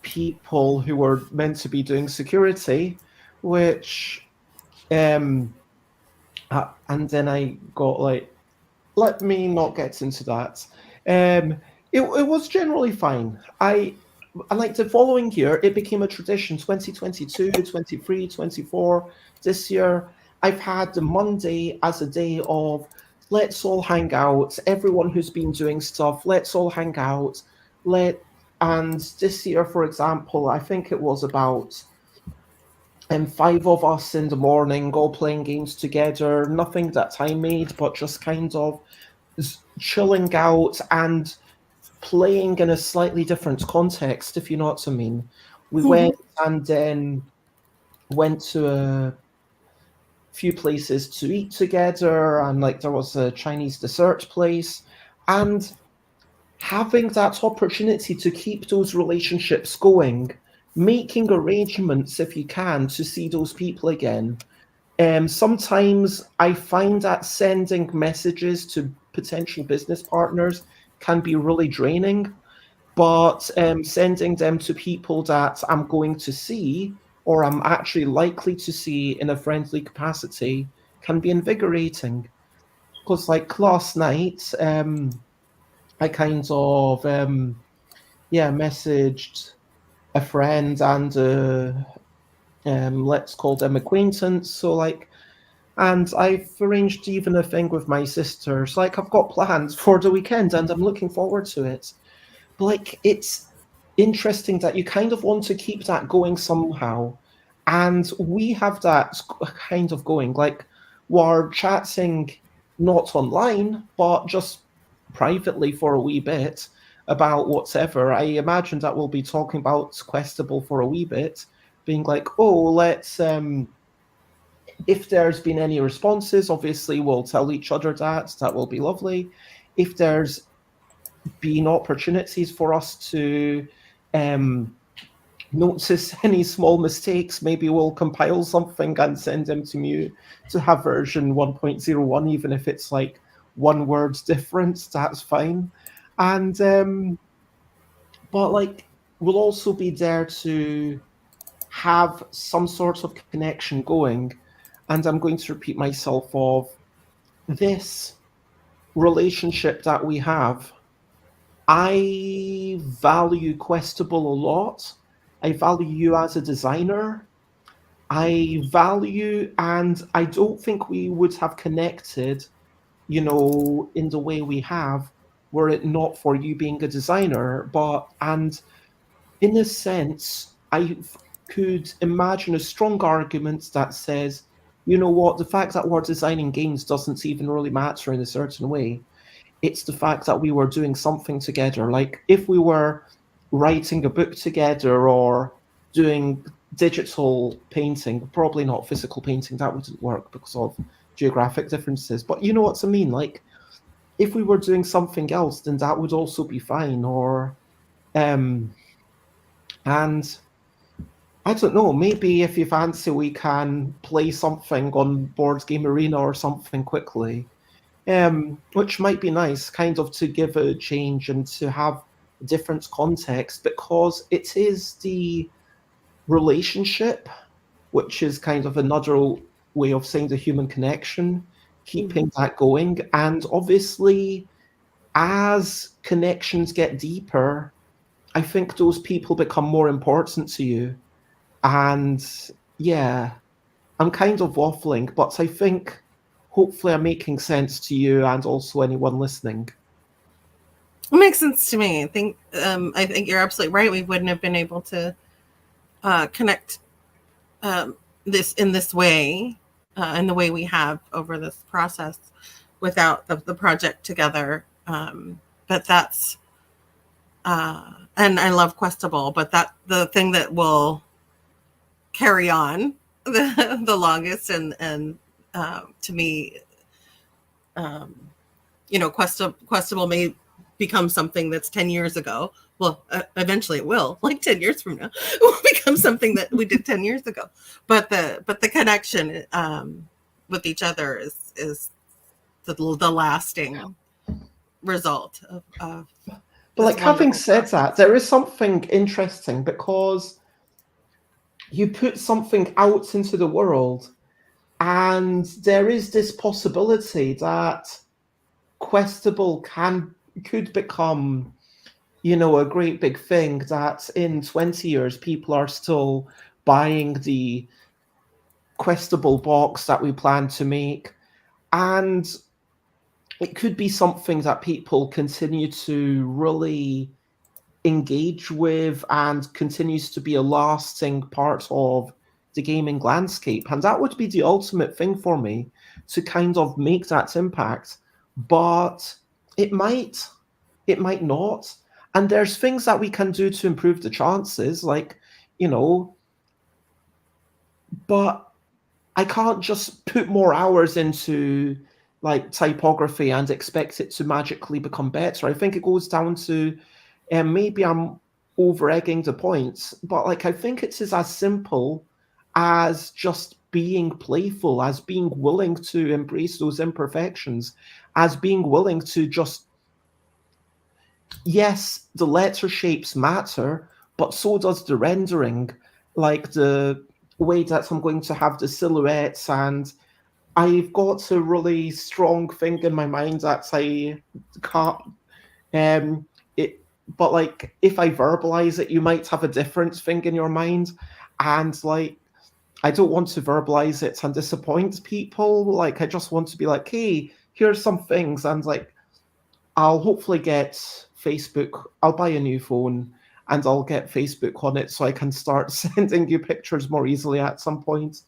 people who were meant to be doing security, which and then I got let me not get into that. It was generally fine. And like the following year, it became a tradition, 2022, 23, 24. This year, I've had the Monday as a day of let's all hang out. Everyone who's been doing stuff, let's all hang out. And this year, for example, I think it was about 5 of us in the morning, all playing games together. Nothing that I made, but just kind of chilling out and playing in a slightly different context, if you know what I mean. We went and then went to a few places to eat together, and there was a Chinese dessert place, And having that opportunity to keep those relationships going, making arrangements if you can to see those people again. Sometimes I find that sending messages to potential business partners can be really draining, but sending them to people that I'm going to see or I'm actually likely to see in a friendly capacity can be invigorating. Because, like last night, I kind of yeah, messaged a friend and let's call them acquaintance. So like, and I've arranged even a thing with my sisters. Like I've got plans for the weekend, and I'm looking forward to it. But like, it's interesting that you kind of want to keep that going somehow, and we have that kind of going. Like we're chatting not online, but just privately for a wee bit about whatever. I imagine that we'll be talking about Questabell for a wee bit, being like, oh, let's if there's been any responses, obviously we'll tell each other that. That will be lovely. If there's been opportunities for us to um, notice any small mistakes, maybe we'll compile something and send them to you to have version 1.01, even if it's like one word difference, that's fine. And but like we'll also be there to have some sort of connection going. And I'm going to repeat myself of this relationship that we have. I value Questabell a lot. I value you as a designer. I value, and I don't think we would have connected, in the way we have, were it not for you being a designer. But, and in a sense, could imagine a strong argument that says, you know what, the fact that we're designing games doesn't even really matter in a certain way. It's the fact that we were doing something together. Like if we were writing a book together or doing digital painting, probably not physical painting, that wouldn't work because of geographic differences. But you know what I mean? Like if we were doing something else, then that would also be fine. Or and I don't know, maybe if you fancy we can play something on Board Game Arena or something quickly, which might be nice, kind of to give a change and to have a different context, because it is the relationship, which is kind of another way of saying the human connection, keeping that going. And obviously, as connections get deeper, I think those people become more important to you. And yeah, I'm kind of waffling, but I think hopefully I'm making sense to you and also anyone listening. It makes sense to me. I think you're absolutely right. We wouldn't have been able to connect this in this way, in the way we have over this process, without the project together. But that's and I love Questabell, but that the thing that will carry on the longest and to me, um, Questabell may become something that's 10 years ago. Well, eventually it will, like 10 years from now, it will become something that we did 10 years ago. But the connection with each other is the lasting result of But this like having wonderful said process. that, there is something interesting because you put something out into the world, and there is this possibility that Questable could become, a great big thing that in 20 years people are still buying the Questable box that we plan to make. And it could be something that people continue to really engage with and continues to be a lasting part of the gaming landscape. And that would be the ultimate thing for me, to kind of make that impact. But it might, it might not. And there's things that we can do to improve the chances, like, you know, but I can't just put more hours into like typography and expect it to magically become better. I think it goes down to maybe I'm over egging the points, but like I think it's as simple as just being playful, as being willing to embrace those imperfections, as being willing to just, yes, the letter shapes matter, but so does the rendering, like the way that I'm going to have the silhouettes. And I've got a really strong thing in my mind that I can't it, but like if I verbalize it, you might have a different thing in your mind. And like I don't want to verbalize it and disappoint people. Like I just want to be like, hey, here's some things. And like I'll hopefully get Facebook. I'll buy a new phone and I'll get Facebook on it so I can start sending you pictures more easily at some point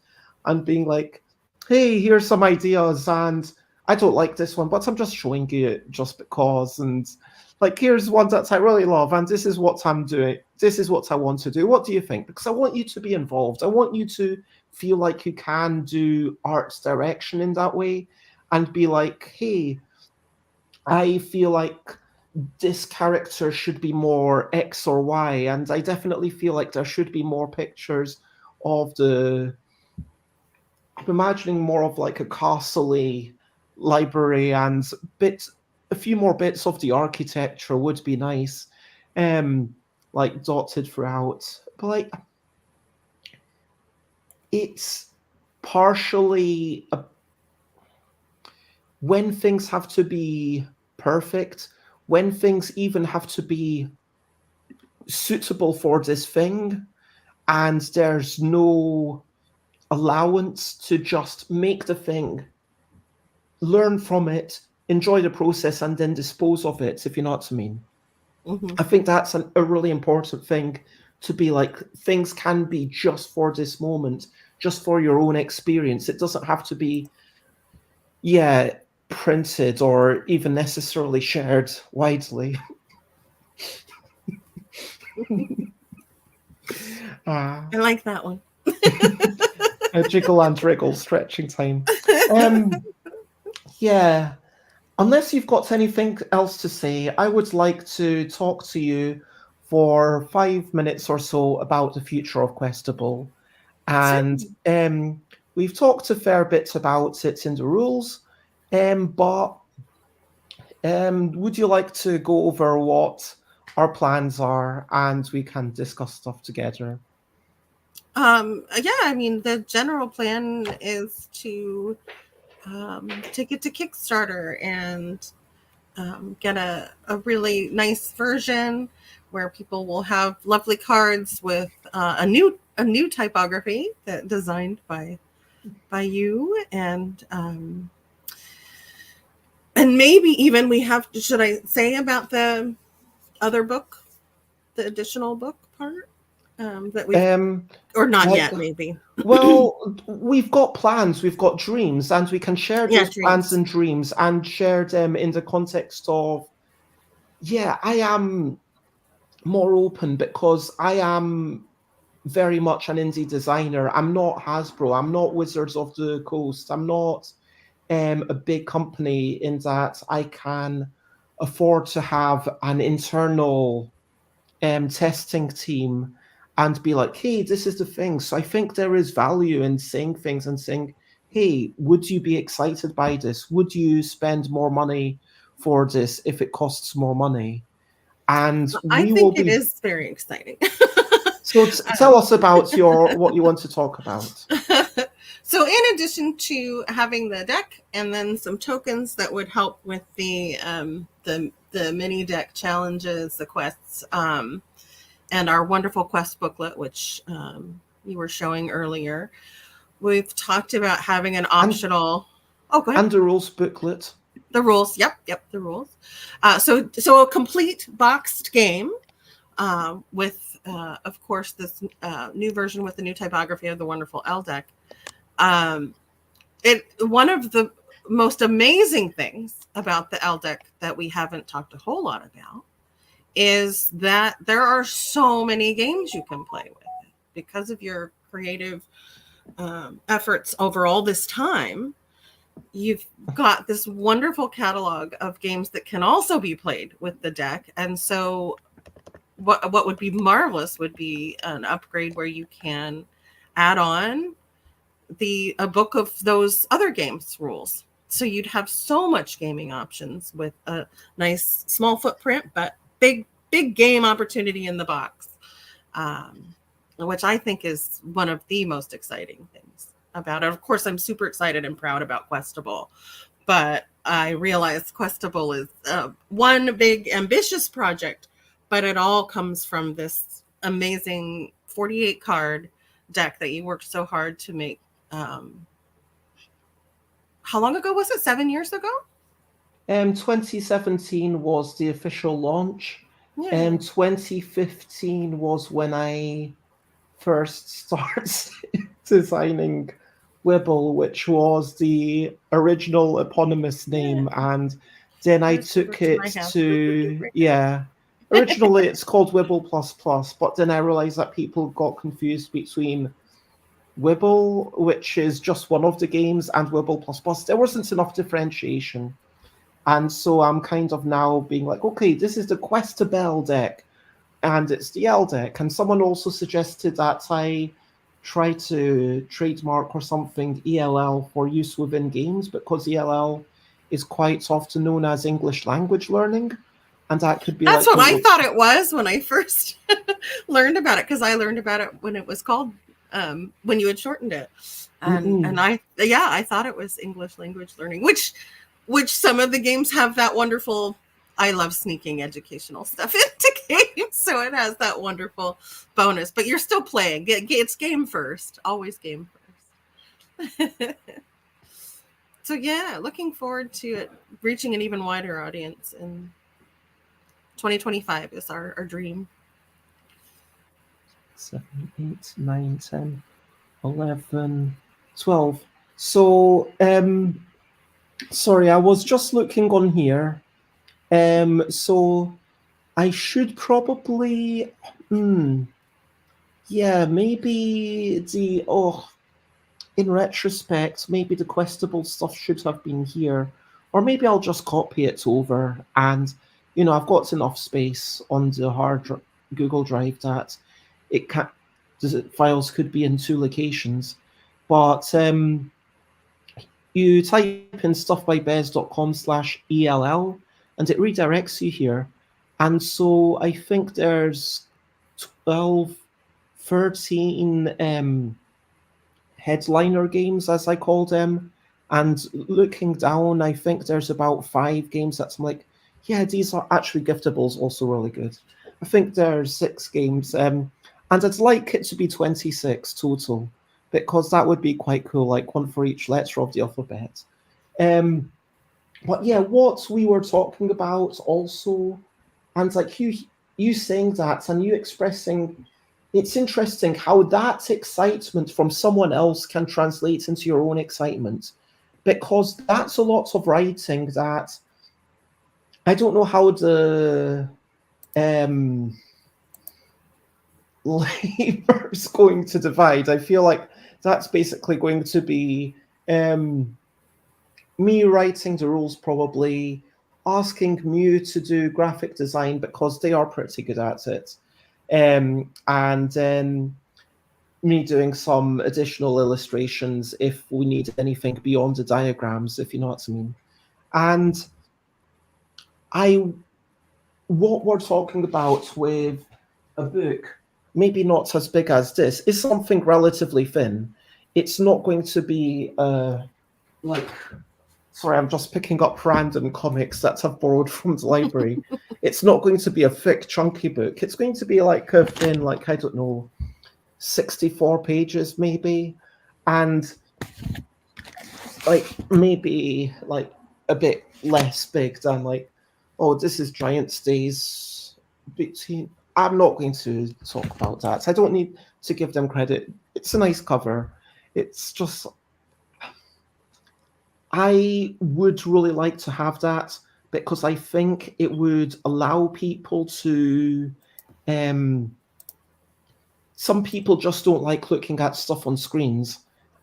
and being like, hey, here's some ideas. And I don't like this one, but I'm just showing you it just because. And like, here's one that I really love. And this is what I'm doing. This is what I want to do. What do you think? Because I want you to be involved. I want you to feel like you can do arts direction in that way and be like, hey, I feel like this character should be more X or Y, and I definitely feel like there should be more pictures of the. I'm imagining more of like a castle library and a few more bits of the architecture would be nice, like dotted throughout. But like, it's partially when things have to be perfect, when things even have to be suitable for this thing, and there's no allowance to just make the thing, learn from it, enjoy the process, and then dispose of it, if you know what I mean. Mm-hmm. I think that's a really important thing to be like, things can be just for this moment, just for your own experience. It doesn't have to be, printed or even necessarily shared widely. I like that one. A jiggle and wriggle stretching time. Yeah. Unless you've got anything else to say, I would like to talk to you for 5 minutes or so about the future of Questabell. And we've talked a fair bit about it in the rules, but would you like to go over what our plans are and we can discuss stuff together? Yeah, I mean, the general plan is to take it to Kickstarter and get a really nice version where people will have lovely cards with a new typography that designed by you, and maybe even we have, should I say about the other book, the additional book part that we or not like, yet, maybe. well, we've got plans, we've got dreams, and we can share those plans and dreams and share them in the context of, I am more open because I am very much an indie designer. I'm not Hasbro. I'm not Wizards of the Coast. I'm not a big company in that I can afford to have an internal testing team and be like, hey, this is the thing. So I think there is value in saying things and saying, hey, would you be excited by this? Would you spend more money for this if it costs more money? And I think it is very exciting. So tell us about what you want to talk about. So in addition to having the deck and then some tokens that would help with the mini deck challenges, the quests, and our wonderful quest booklet, which you were showing earlier, we've talked about having an optional. Go ahead. And the rules booklet. The rules. Yep, the rules. So a complete boxed game with. Of course, this new version with the new typography of the wonderful ELL deck. One of the most amazing things about the ELL deck that we haven't talked a whole lot about is that there are so many games you can play with it because of your creative efforts over all this time. you've got this wonderful catalog of games that can also be played with the deck. And so what would be marvelous would be an upgrade where you can add on a book of those other games rules. So you'd have so much gaming options with a nice small footprint, but big game opportunity in the box, which I think is one of the most exciting things about it. Of course, I'm super excited and proud about Questabell, but I realize Questabell is one big ambitious project, but it all comes from this amazing 48 card deck that you worked so hard to make. How long ago was it? 7 years ago? 2017 was the official launch. Yeah. 2015 was when I first started designing Wibble, which was the original eponymous name, and then I took it to, yeah. Originally, it's called Wibble Plus Plus, but then I realized that people got confused between Wibble, which is just one of the games, and Wibble Plus Plus. There wasn't enough differentiation. And so I'm kind of now being like, okay, this is the Questabell deck, and it's the ELL deck. And someone also suggested that I try to trademark or something ELL for use within games, because ELL is quite often known as English language learning. And that could be That's like what I thought it was when I first learned about it, because I learned about it when it was called, when you had shortened it. And I thought it was English language learning, which some of the games have that wonderful, I love sneaking educational stuff into games, so it has that wonderful bonus. But you're still playing. It's game first, always game first. So yeah, looking forward to it reaching an even wider audience. And 2025 is our dream. 7, 8, 9, 10, 11, 12. So, sorry, I was just looking on here. So I should probably, yeah, maybe in retrospect, maybe the Questabell stuff should have been here, or maybe I'll just copy it over, and I've got enough space on the Google Drive that it can files could be in 2 locations, but you type in stuffbybez.com/ELL, and it redirects you here. And so I think there's 12, 13 headliner games, as I call them. And looking down, I think there's about 5 games that's like, yeah, these are actually Giftable's also really good. I think there's 6 games, and I'd like it to be 26 total, because that would be quite cool, like one for each letter of the alphabet. But yeah, what we were talking about also, and like you saying that and you expressing, it's interesting how that excitement from someone else can translate into your own excitement, because that's a lot of writing that I don't know how the labor is going to divide. I feel like that's basically going to be me writing the rules, probably asking Mew to do graphic design because they are pretty good at it, and then me doing some additional illustrations if we need anything beyond the diagrams, if you know what I mean. And what we're talking about with a book, maybe not as big as this, is something relatively thin. It's not going to be like, sorry, I'm just picking up random comics that I've borrowed from the library. It's not going to be a thick, chunky book. It's going to be like a thin, like, I don't know, 64 pages maybe, and like maybe like a bit less big than like, oh, this is Giant Days between. I'm not going to talk about that. I don't need to give them credit. It's a nice cover. It's just, I would really like to have that, because I think it would allow people to some people just don't like looking at stuff on screens,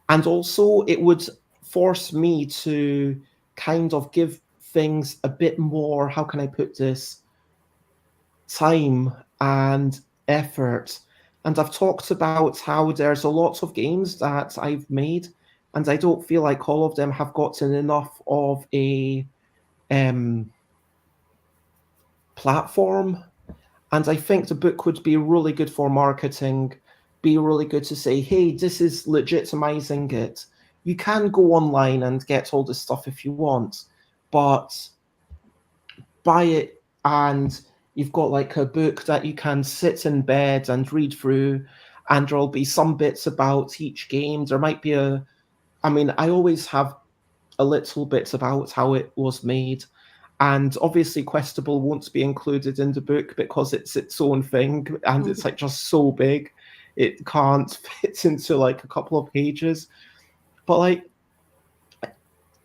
and also it would forced me to kind of give things a bit more, how can I put this, time and effort. And I've talked about how there's a lot of games that I've made, and I don't feel like all of them have gotten enough of a platform. And I think the book would be really good for marketing, be really good to say, hey, this is legitimizing it. You can go online and get all this stuff if you want, but buy it, and you've got like a book that you can sit in bed and read through, and there'll be some bits about each game. There might be I mean, I always have a little bit about how it was made. And obviously, Questabell won't be included in the book because it's its own thing, and it's like just so big, it can't fit into like a couple of pages. But like,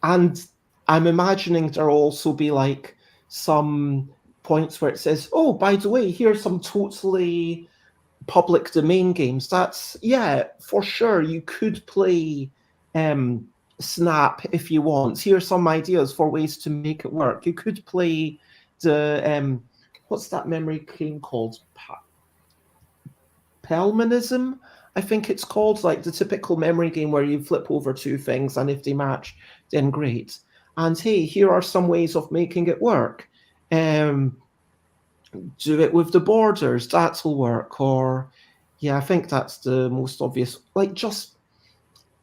and I'm imagining there'll also be like some points where it says, "Oh, by the way, here's some totally public domain games." That's, yeah, for sure. You could play Snap if you want. Here's some ideas for ways to make it work. You could play the what's that memory game called? Pelmanism, I think it's called, like the typical memory game where you flip over two things, and if they match, then great. And hey, here are some ways of making it work. Do it with the borders, that'll work. Or, yeah, I think that's the most obvious. Like, just,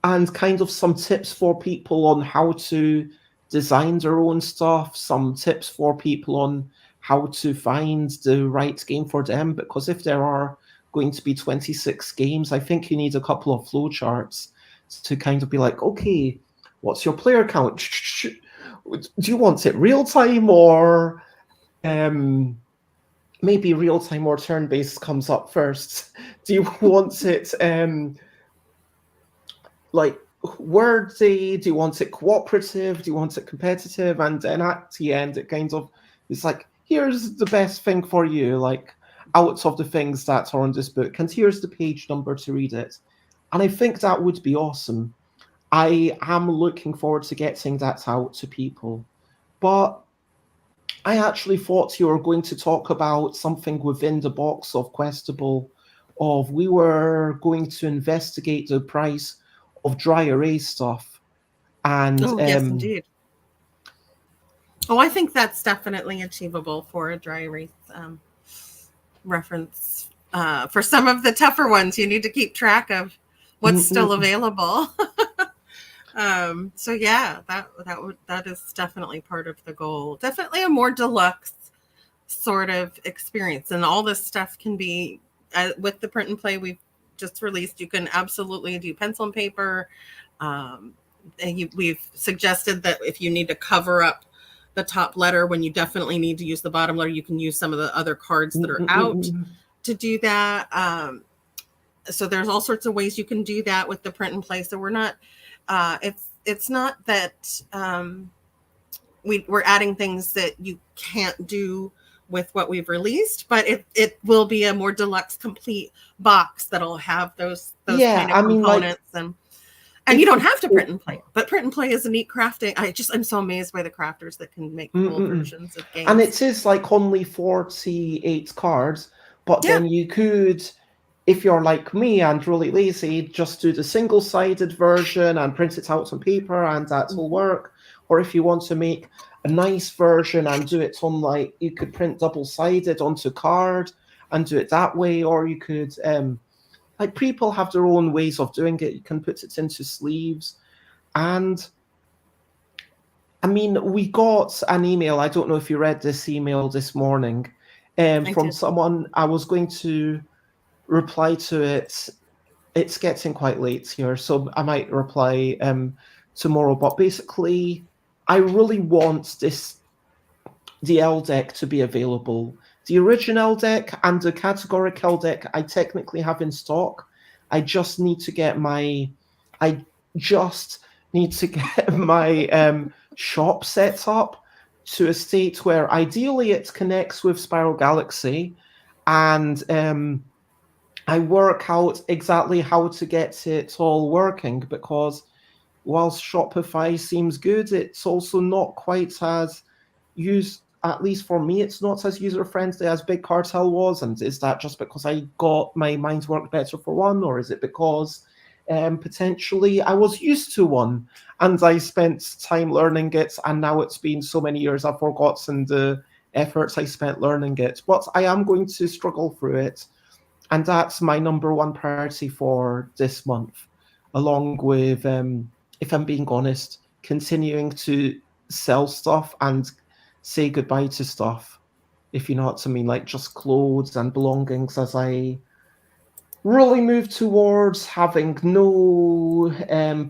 and kind of some tips for people on how to design their own stuff, some tips for people on how to find the right game for them. Because if there are going to be 26 games, I think you need a couple of flowcharts to kind of be like, okay, what's your player count? Do you want it real time, or maybe real time or turn based comes up first? Do you want it like wordy? Do you want it cooperative? Do you want it competitive? And then at the end, it kind of, it's like, here's the best thing for you, like out of the things that are on this book, and here's the page number to read it. And I think that would be awesome. I am looking forward to getting that out to people. But I actually thought you were going to talk about something within the box of Questabell, of we were going to investigate the price of dry erase stuff. And Oh, yes, indeed. Oh, I think that's definitely achievable for a dry erase reference. For some of the tougher ones, you need to keep track of what's still available. So yeah, that is definitely part of the goal. Definitely a more deluxe sort of experience, and all this stuff can be with the print and play we've just released. You can absolutely do pencil and paper. We've suggested that if you need to cover up the top letter when you definitely need to use the bottom letter, you can use some of the other cards that are out to do that. So there's all sorts of ways you can do that with the print and play. So we're not, it's not that we're adding things that you can't do with what we've released, but it will be a more deluxe complete box that'll have those kind of components. Like, and you don't have to print and play, but print and play is a neat crafting. I'm so amazed by the crafters that can make cool versions of games. And it is like only 48 cards, but then you could, if you're like me and really lazy, just do the single-sided version and print it out on paper, and that will work. Or if you want to make a nice version and do it on, like, you could print double-sided onto card and do it that way, or you could like, people have their own ways of doing it. You can put it into sleeves. And I mean, we got an email. I don't know if you read this email this morning from someone. I was going to reply to it. It's getting quite late here, so I might reply tomorrow. But basically, I really want the ELL deck to be available. The original deck and the categorical deck I technically have in stock. I just need to get my shop set up to a state where ideally it connects with Spiral Galaxy, and I work out exactly how to get it all working, because whilst Shopify seems good, it's also not quite as at least for me, it's not as user friendly as Big Cartel was. And is that just because I got my mind's work better for one, or is it because potentially I was used to one and I spent time learning it, and now it's been so many years I've forgotten the efforts I spent learning it. But I am going to struggle through it, and that's my number one priority for this month, along with, if I'm being honest, continuing to sell stuff and say goodbye to stuff, if you know what I mean, like just clothes and belongings, as I really move towards having no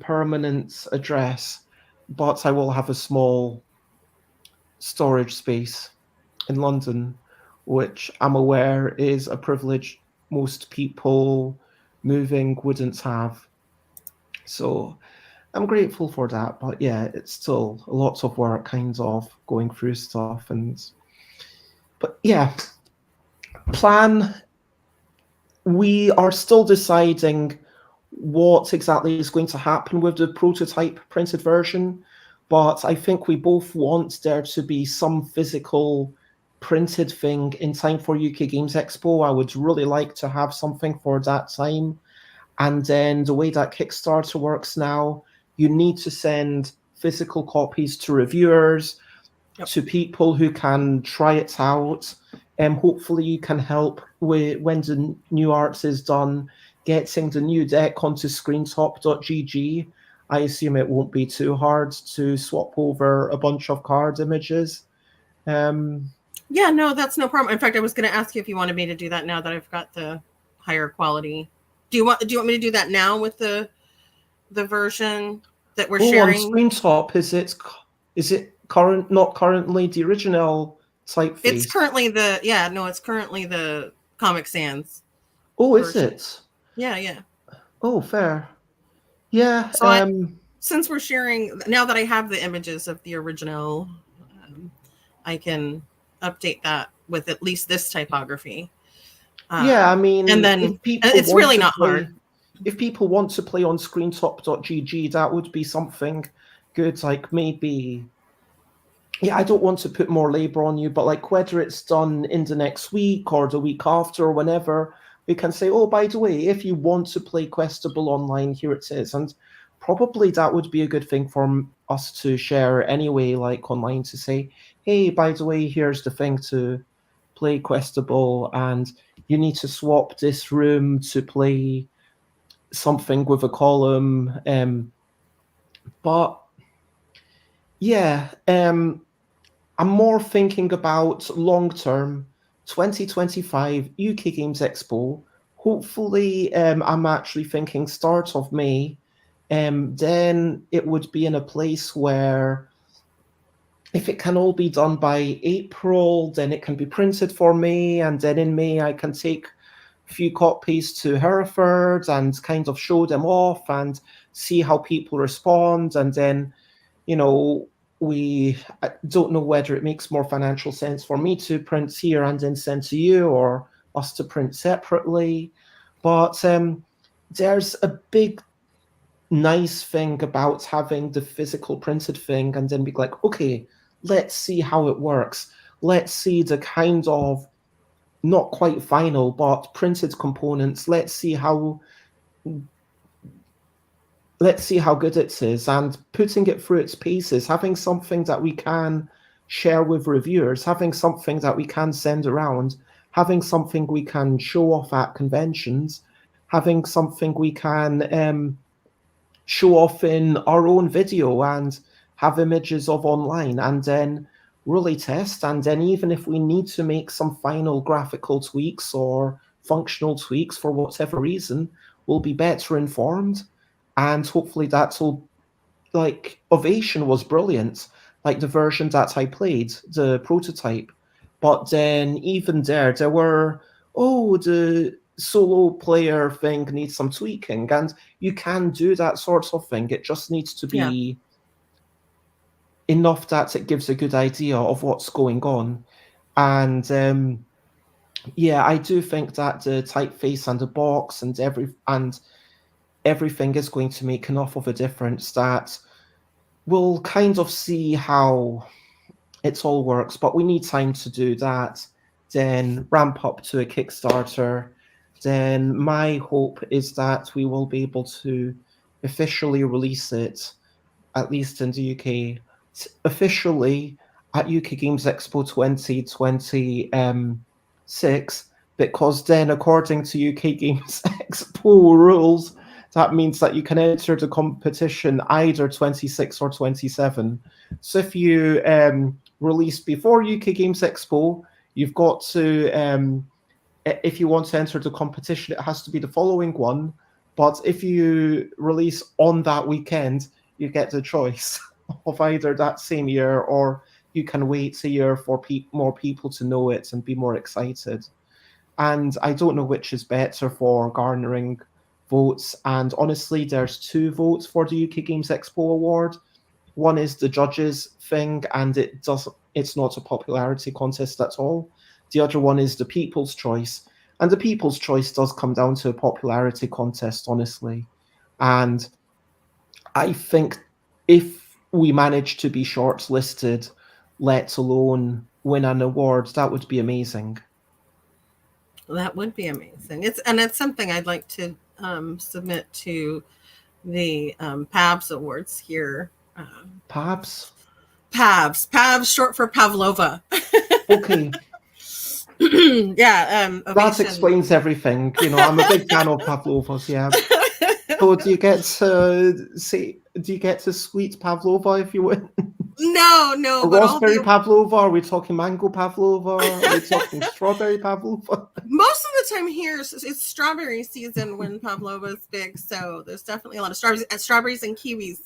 permanent address, but I will have a small storage space in London, which I'm aware is a privilege most people moving wouldn't have. So I'm grateful for that. But yeah, it's still lots of work, kind of going through stuff. But yeah, plan. We are still deciding what exactly is going to happen with the prototype printed version, but I think we both want there to be some physical printed thing in time for UK Games Expo. I would really like to have something for that time. And then the way that Kickstarter works now, you need to send physical copies to reviewers, Yep. to people who can try it out. Hopefully, you can help with when the new art is done, getting the new deck onto screentop.gg. I assume it won't be too hard to swap over a bunch of card images. Yeah, no, that's no problem. In fact, I was going to ask you if you wanted me to do that now that I've got the higher quality. Do you want me to do that now with the version that we're sharing? On ScreenTop, is it not currently the original typeface? It's currently it's currently the Comic Sans. Oh, is it? Yeah. Oh, fair. Yeah. So since we're sharing, now that I have the images of the original, I can update that with at least this typography. Yeah, I mean, and then it's really not hard. If people want to play on screentop.gg, that would be something good. Like maybe, yeah, I don't want to put more labor on you, but like whether it's done in the next week or the week after or whenever, we can say, oh, by the way, if you want to play Questabell online, here it is. And probably that would be a good thing for us to share anyway, like online, to say, hey, by the way, here's the thing to play Questabell, and you need to swap this room to play something with a column. But yeah, I'm more thinking about long term, 2025 UK Games Expo. Hopefully, I'm actually thinking start of May. Then it would be in a place where, if it can all be done by April, then it can be printed for May, and then in May I can take a few copies to Hereford and kind of show them off and see how people respond. And then, I don't know whether it makes more financial sense for me to print here and then send to you, or us to print separately. But there's a big nice thing about having the physical printed thing and then be like, okay, let's see how it works. Let's see the kind of not quite final, but printed components. Let's see how good it is, and putting it through its paces, having something that we can share with reviewers, having something that we can send around, having something we can show off at conventions, having something we can show off in our own video and have images of online, and then really test. And then even if we need to make some final graphical tweaks or functional tweaks for whatever reason, we'll be better informed. And hopefully that's all. Like Ovation was brilliant, like the version that I played, the prototype. But then even there were, the solo player thing needs some tweaking, and you can do that sort of thing. It just needs to be enough that it gives a good idea of what's going on. And I do think that the typeface and the box and everything is going to make enough of a difference that we'll kind of see how it all works, but we need time to do that, then ramp up to a Kickstarter. Then my hope is that we will be able to officially release it, at least in the UK, officially at UK Games Expo 2026, because then, according to UK Games Expo rules, that means that you can enter the competition either 26 or 27. So if you release before UK Games Expo, you've got to, if you want to enter the competition, it has to be the following one. But if you release on that weekend, you get the choice of either that same year, or you can wait a year for more people to know it and be more excited. And I don't know which is better for garnering votes. And honestly, there's 2 votes for the UK Games Expo Award. One is the judges thing, and it's not a popularity contest at all. The other one is the people's choice. And the people's choice does come down to a popularity contest, honestly. And I think if we manage to be shortlisted, let alone win an award, that would be amazing. That would be amazing. It's something I'd like to submit to the PABS awards here. Pabs? PABS, short for Pavlova. Okay. Yeah, That Ovation. explains everything. I'm a big fan of Pavlovas, yeah. So do you get to sweet Pavlova if you win? No, A but all raspberry the pavlova? Are we talking mango pavlova? Are we talking strawberry pavlova? most of the time here it's strawberry season when Pavlova's big, so there's definitely a lot of strawberries and kiwis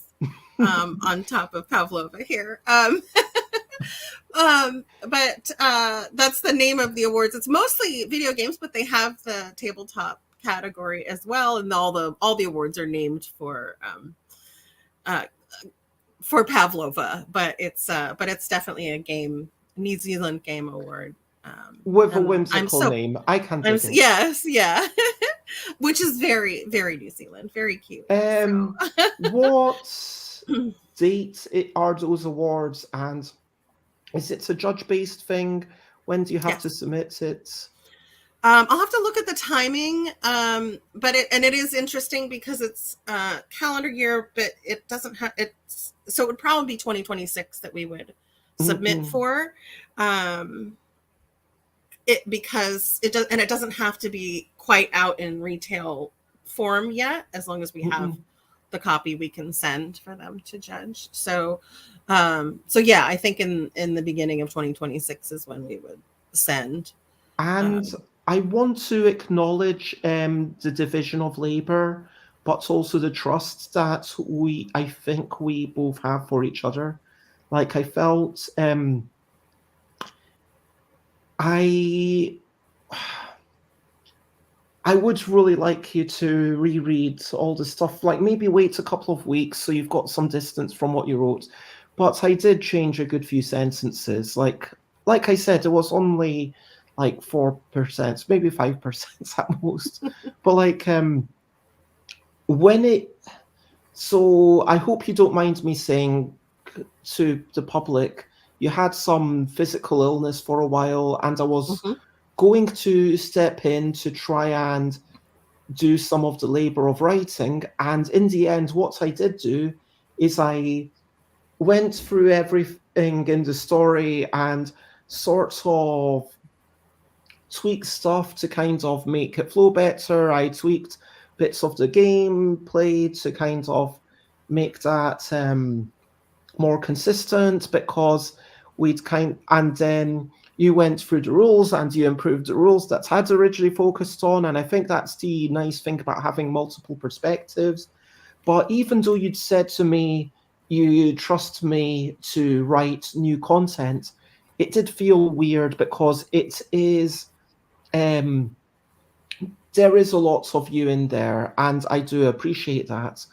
on top of Pavlova here. But that's the name of the awards. It's mostly video games, but they have the tabletop category as well, and all the awards are named for Pavlova, but it's definitely a New Zealand game award. With a whimsical name. I can dig it. Yes, yeah. Which is very, very New Zealand, very cute. What date are those awards, and is it a judge-based thing? When do you have to submit it? I'll have to look at the timing, but it is interesting because it's calendar year, but it doesn't have it. So it would probably be 2026 that we would submit for. Because it does, and it doesn't have to be quite out in retail form yet, as long as we have the copy we can send for them to judge. So yeah, I think in the beginning of 2026 is when we would send. And I want to acknowledge the division of labor, but also the trust that I think we both have for each other. Like, I felt I would really like you to reread all the stuff, like maybe wait a couple of weeks so you've got some distance from what you wrote. But I did change a good few sentences. Like I said, it was only like 4%, maybe 5% at most. But like so I hope you don't mind me saying to the public, you had some physical illness for a while, and I was going to step in to try and do some of the labor of writing. And in the end, what I did do is I went through everything in the story and sort of tweaked stuff to kind of make it flow better. I tweaked bits of the gameplay to kind of make that more consistent, because and then you went through the rules and you improved the rules that I'd originally focused on. And I think that's the nice thing about having multiple perspectives. But even though you'd said to me, you trust me to write new content, it did feel weird, because it is, there is a lot of you in there, and I do appreciate that.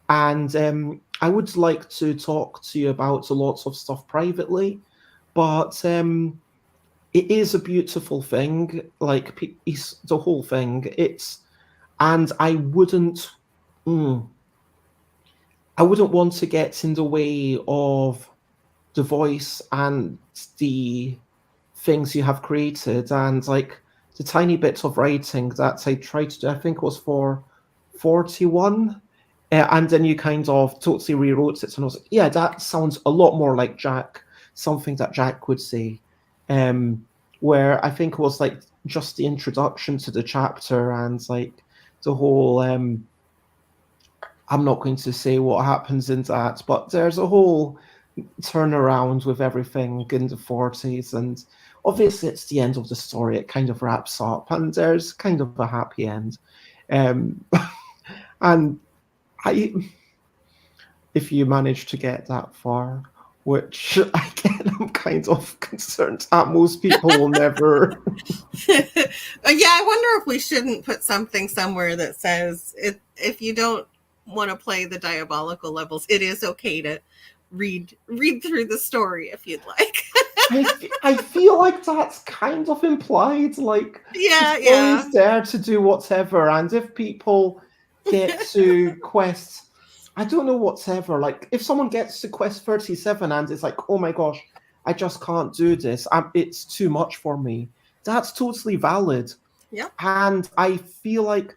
And I would like to talk to you about a lot of stuff privately, but it is a beautiful thing, like the whole thing. And I wouldn't mm, I wouldn't want to get in the way of the voice and the things you have created, and like the tiny bits of writing that I tried to do. I think it was for 41. And then you kind of totally rewrote it, and I was like, yeah, that sounds a lot more like Jack, something that Jack would say. Um, where I think it was like just the introduction to the chapter and like the whole I'm not going to say what happens in that, but there's a whole turnaround with everything in the 40s, and obviously it's the end of the story. It kind of wraps up, and there's kind of a happy end. Um, and I, if you manage to get that far, which again I'm kind of concerned that most people will never. Yeah, I wonder if we shouldn't put something somewhere that says if you don't want to play the diabolical levels, it is okay to read through the story if you'd like. I feel like that's kind of implied. Like the Yeah, yeah. story's there to do whatever, and if people get to quest, I don't know whatever. Like if someone gets to quest 37 and it's like, oh my gosh, I just can't do this. It's too much for me. That's totally valid, Yeah. and I feel like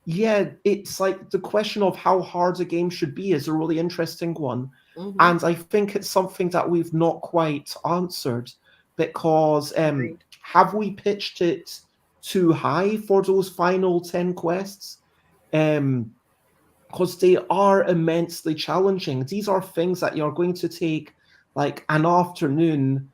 yeah, it's like the question of how hard a game should be is a really interesting one. Mm-hmm. And I think it's something that we've not quite answered because Agreed. have we pitched it too high for those final 10 quests? Because they are immensely challenging. These are things that you're going to take like an afternoon.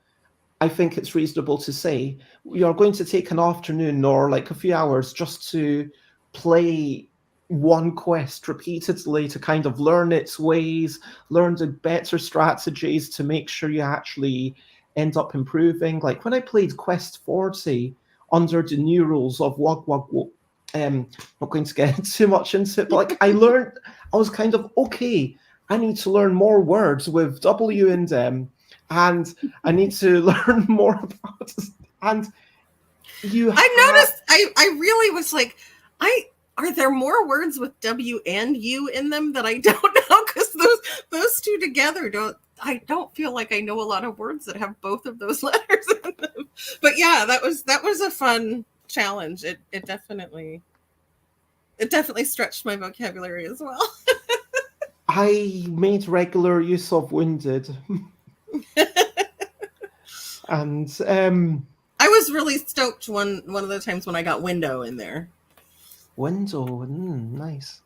I think it's reasonable to say you're going to take an afternoon or like a few hours just to play one quest repeatedly to kind of learn its ways, learn the better strategies to make sure you actually end up improving. Like when I played Quest 40 under the new rules of Wog Wog Wog, not going to get too much into it, but like I learned, I was kind of okay. I need to learn more words with W in them, and I need to learn more about it. And you I have, noticed I really was like, I are there more words with W and U in them that I don't know? Because those two together don't feel like I know a lot of words that have both of those letters in them. But yeah, that was a fun challenge. It definitely stretched my vocabulary as well. I made regular use of wounded, and I was really stoked one of the times when I got window in there. window, nice,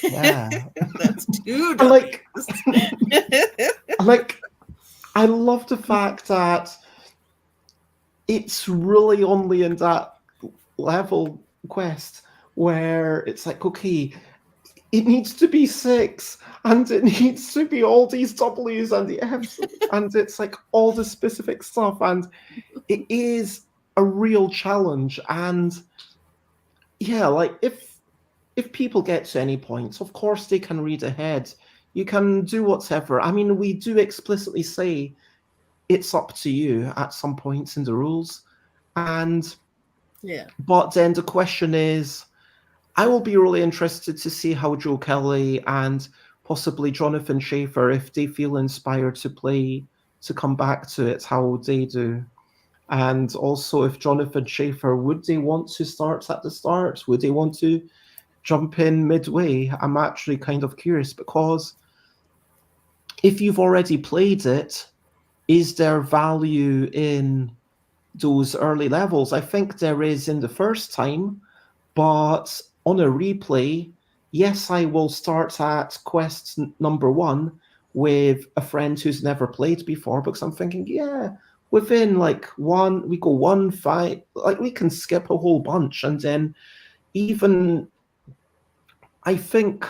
yeah. That's two And W's. like I love the fact that it's really only in that level quest where it's like, okay, it needs to be 6 and it needs to be all these W's and the F's, and it's like all the specific stuff, and it is a real challenge. And yeah, like if people get to any points, of course they can read ahead, you can do whatever. I mean, we do explicitly say it's up to you at some points in the rules. And Yeah. but then the question is, I will be really interested to see how Joe Kelly and possibly Jonathan Schaefer, if they feel inspired to play, to come back to it, how they do. And also, if Jonathan Schaefer, would they want to start at the start? Would they want to jump in midway? I'm actually kind of curious because if you've already played it, is there value in those early levels? I think there is in the first time, but on a replay, yes, I will start at quest number 1 with a friend who's never played before because I'm thinking, yeah, within like one, we go 1 5, like we can skip a whole bunch. And then even, I think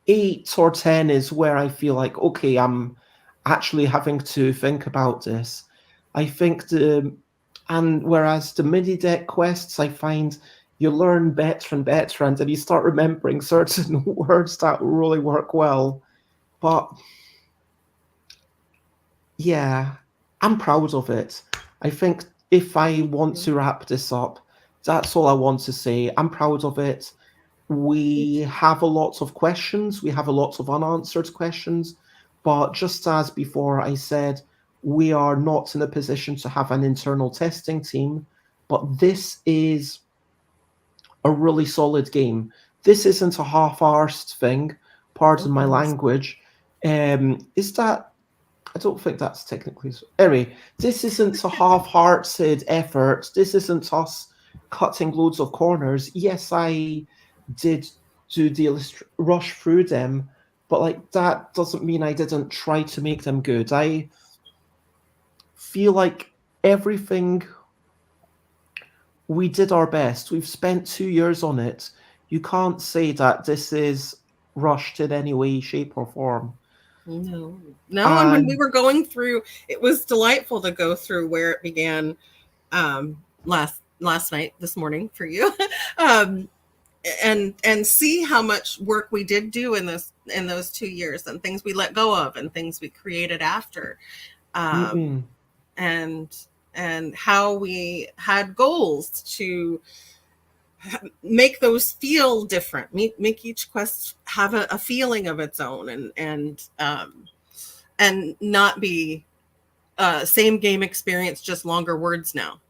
8 or 10 is where I feel like, okay, I'm actually having to think about this. I think and whereas the mini deck quests, I find you learn better and better, and then you start remembering certain words that really work well. But yeah, I'm proud of it. I think if I want to wrap this up, that's all I want to say. I'm proud of it. We have a lot of questions. We have a lot of unanswered questions. But just as before I said, we are not in a position to have an internal testing team. But this is a really solid game. This isn't a half-arsed thing. Pardon my language. Is that? I don't think that's technically. Anyway, this isn't a half-hearted effort. This isn't us cutting loads of corners. Yes, I did do the rush through them, but like that doesn't mean I didn't try to make them good. I feel like everything we did our best. We've spent 2 years on it. You can't say that this is rushed in any way, shape, or form. No, no. And when we And were going through, it was delightful to go through where it began last night, this morning for you, um, and see how much work we did do in those 2 years, and things we let go of and things we created after, um, and how we had goals to make those feel different, make each quest have a feeling of its own, and not be same game experience, just longer words now.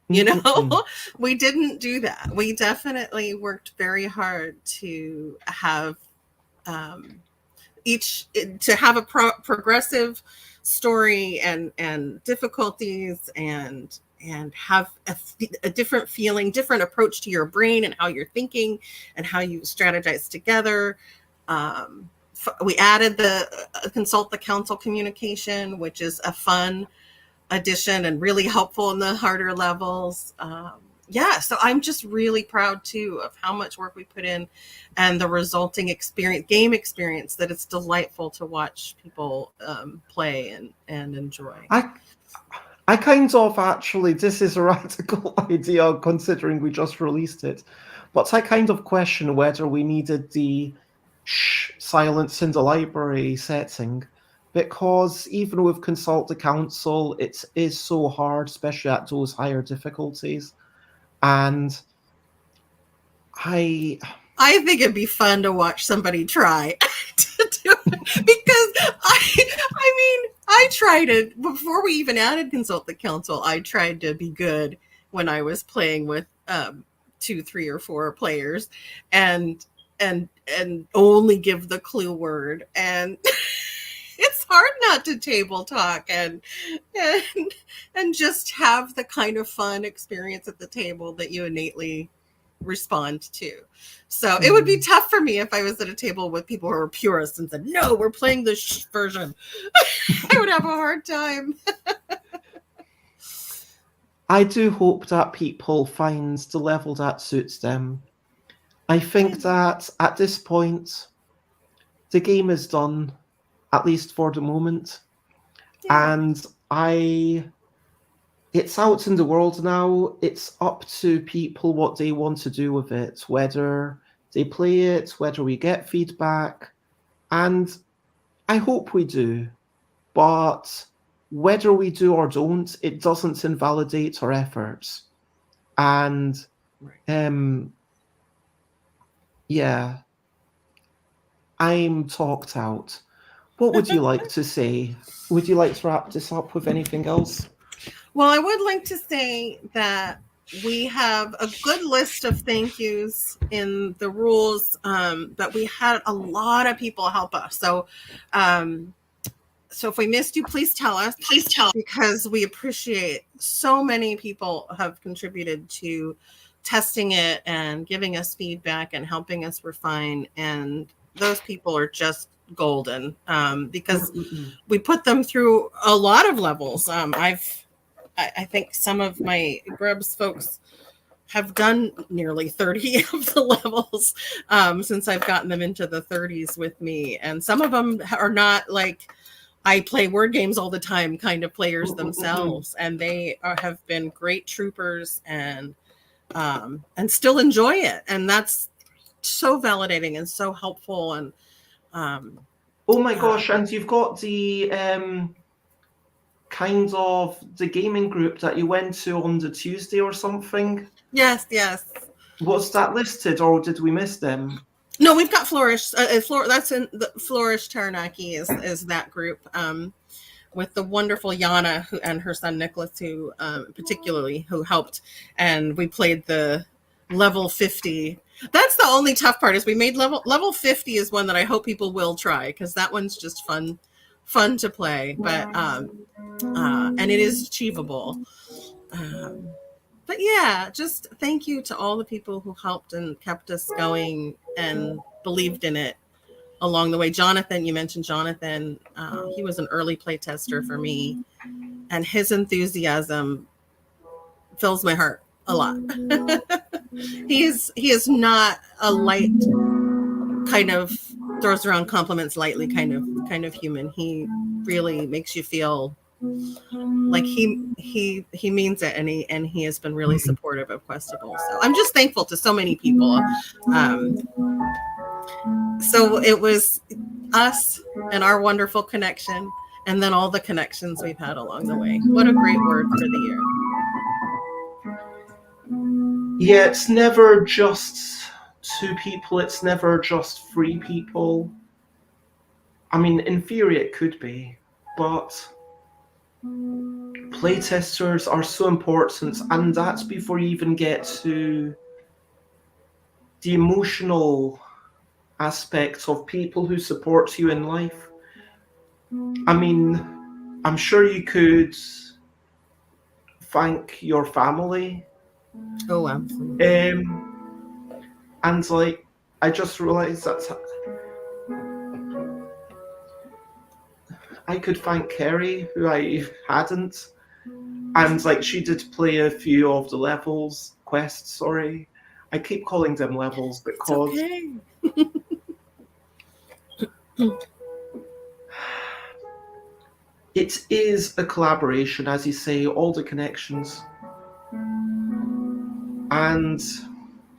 You know, we didn't do that. We definitely worked very hard to have each to have a progressive story and difficulties and have a different feeling, different approach to your brain and how you're thinking and how you strategize together. We added the consult the council communication, which is a fun addition and really helpful in the harder levels. Yeah, so I'm just really proud too of how much work we put in and the resulting game experience that it's delightful to watch people play and enjoy. I kind of actually, this is a radical idea considering we just released it, but I kind of question whether we needed the silence in the library setting, because even with Consult the Council, it is so hard, especially at those higher difficulties. And I think it'd be fun to watch somebody try to do it, because I mean, I tried it before we even added Consult the Council. I tried to be good when I was playing with 2, 3, or 4 players, and only give the clue word, and it's hard not to table talk and just have the kind of fun experience at the table that you innately respond to. So it would be tough for me if I was at a table with people who are purists and said, no, we're playing this version. I would have a hard time. I do hope that people find the level that suits them. I think that at this point, the game is done, at least for the moment. Yeah. And it's out in the world now. It's up to people what they want to do with it, whether they play it, whether we get feedback. And I hope we do. But whether we do or don't, it doesn't invalidate our efforts. And yeah, I'm talked out. What would you like to say? Would you like to wrap this up with anything else? Well, I would like to say that we have a good list of thank yous in the rules, but we had a lot of people help us. So if we missed you, please tell us. Please tell, because we appreciate so many people have contributed to testing it and giving us feedback and helping us refine. And those people are just golden, because we put them through a lot of levels. I think some of my Grubs folks have done nearly 30 of the levels since I've gotten them into the 30s with me. And some of them are not like I play word games all the time kind of players themselves. And they have been great troopers and still enjoy it. And that's so validating and so helpful. And oh my gosh, and you've got the kind of the gaming group that you went to on the Tuesday or something. Yes. Was that listed, or did we miss them? No, we've got Flourish. That's in the Flourish Taranaki is that group. With the wonderful Yana and her son Nicholas, who particularly who helped, and we played the level 50. That's the only tough part is we made level 50 is one that I hope people will try because that one's just fun to play, but and it is achievable. But yeah, just thank you to all the people who helped and kept us going and believed in it along the way. Jonathan, you mentioned Jonathan. He was an early play tester for me, and his enthusiasm fills my heart a lot. he is not a light kind of throws around compliments lightly kind of human. He really makes you feel like he means it, and he has been really supportive of Questabell. So I'm just thankful to so many people. So it was us and our wonderful connection, and then all the connections we've had along the way. What a great word for the year. Yeah, it's never just 2 people, it's never just 3 people. I mean, in theory it could be, but playtesters are so important, and that's before you even get to the emotional aspects of people who support you in life. I mean, I'm sure you could thank your family. Oh, absolutely. And like, I just realized that I could thank Kerry, who I hadn't. And like, she did play a few of the levels, quests, sorry. I keep calling them levels because it's okay. it is a collaboration, as you say, all the connections. And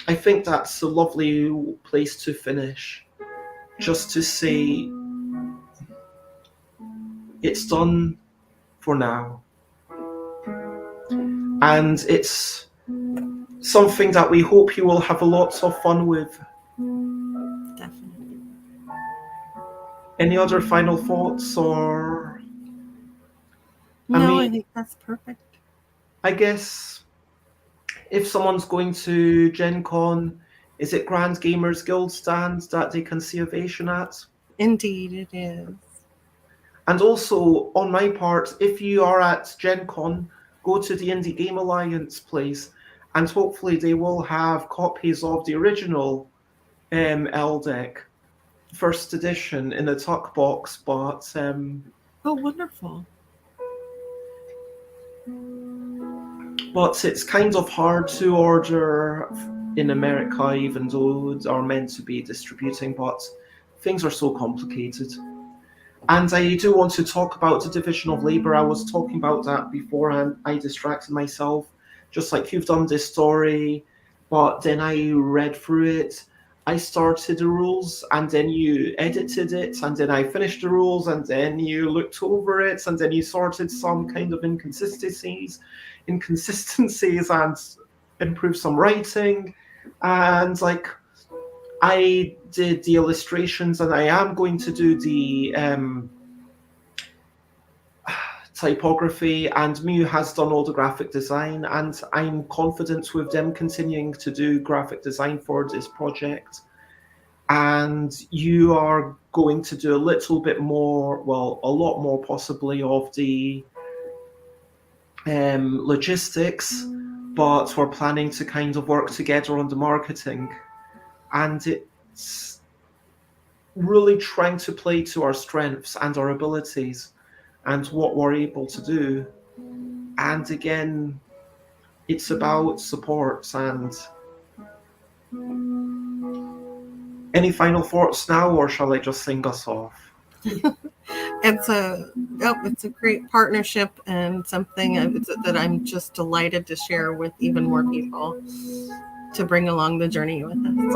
I think that's a lovely place to finish. Just to say, it's done for now. And it's something that we hope you will have a lot of fun with. Definitely. Any other final thoughts, or? No, I think that's perfect. I guess if someone's going to Gen Con, is it Grand Gamers Guild stands that they can see Ovation at? Indeed, it is. And also, on my part, if you are at Gen Con, go to the Indie Game Alliance place, and hopefully they will have copies of the original ELL deck, first edition, in a tuck box, but oh, wonderful. But it's kind of hard to order in America, even though they are meant to be distributing, but things are so complicated. And I do want to talk about the division of labor. I was talking about that beforehand. I distracted myself, just like you've done this story, but then I read through it. I started the rules, and then you edited it, and then I finished the rules, and then you looked over it, and then you sorted some kind of inconsistencies and improved some writing. And like, I did the illustrations, and I am going to do the typography, and Mew has done all the graphic design, and I'm confident with them continuing to do graphic design for this project. And you are going to do a little bit more, well, a lot more possibly, of the logistics, but we're planning to kind of work together on the marketing. And it's really trying to play to our strengths and our abilities and what we're able to do. And again, it's about support. And any final thoughts now, or shall I just sing us off? It's a great partnership, and something that I'm just delighted to share with even more people to bring along the journey with us.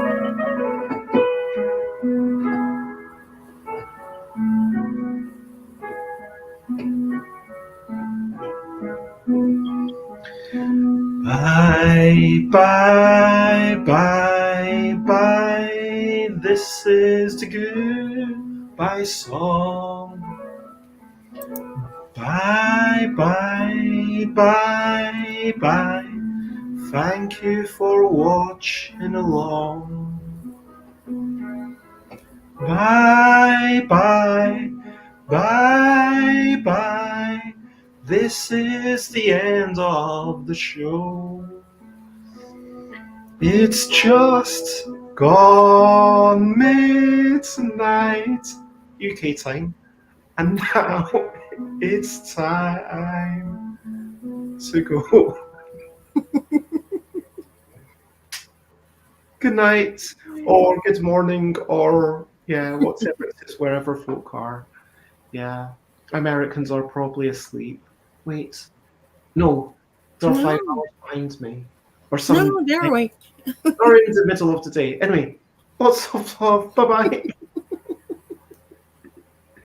Bye. Bye, bye, bye, bye. This is the goodbye song. Bye, bye, bye, bye. Thank you for watching along. Bye, bye, bye, bye. This is the end of the show. It's just gone midnight UK time, and now it's time to go. Good night, or good morning, or yeah, whatever it is, wherever folk are. Yeah, Americans are probably asleep. Wait, no, they're 5 hours behind me, or some. No, they're awake. Or in the middle of the day. Anyway, lots of love. Bye bye.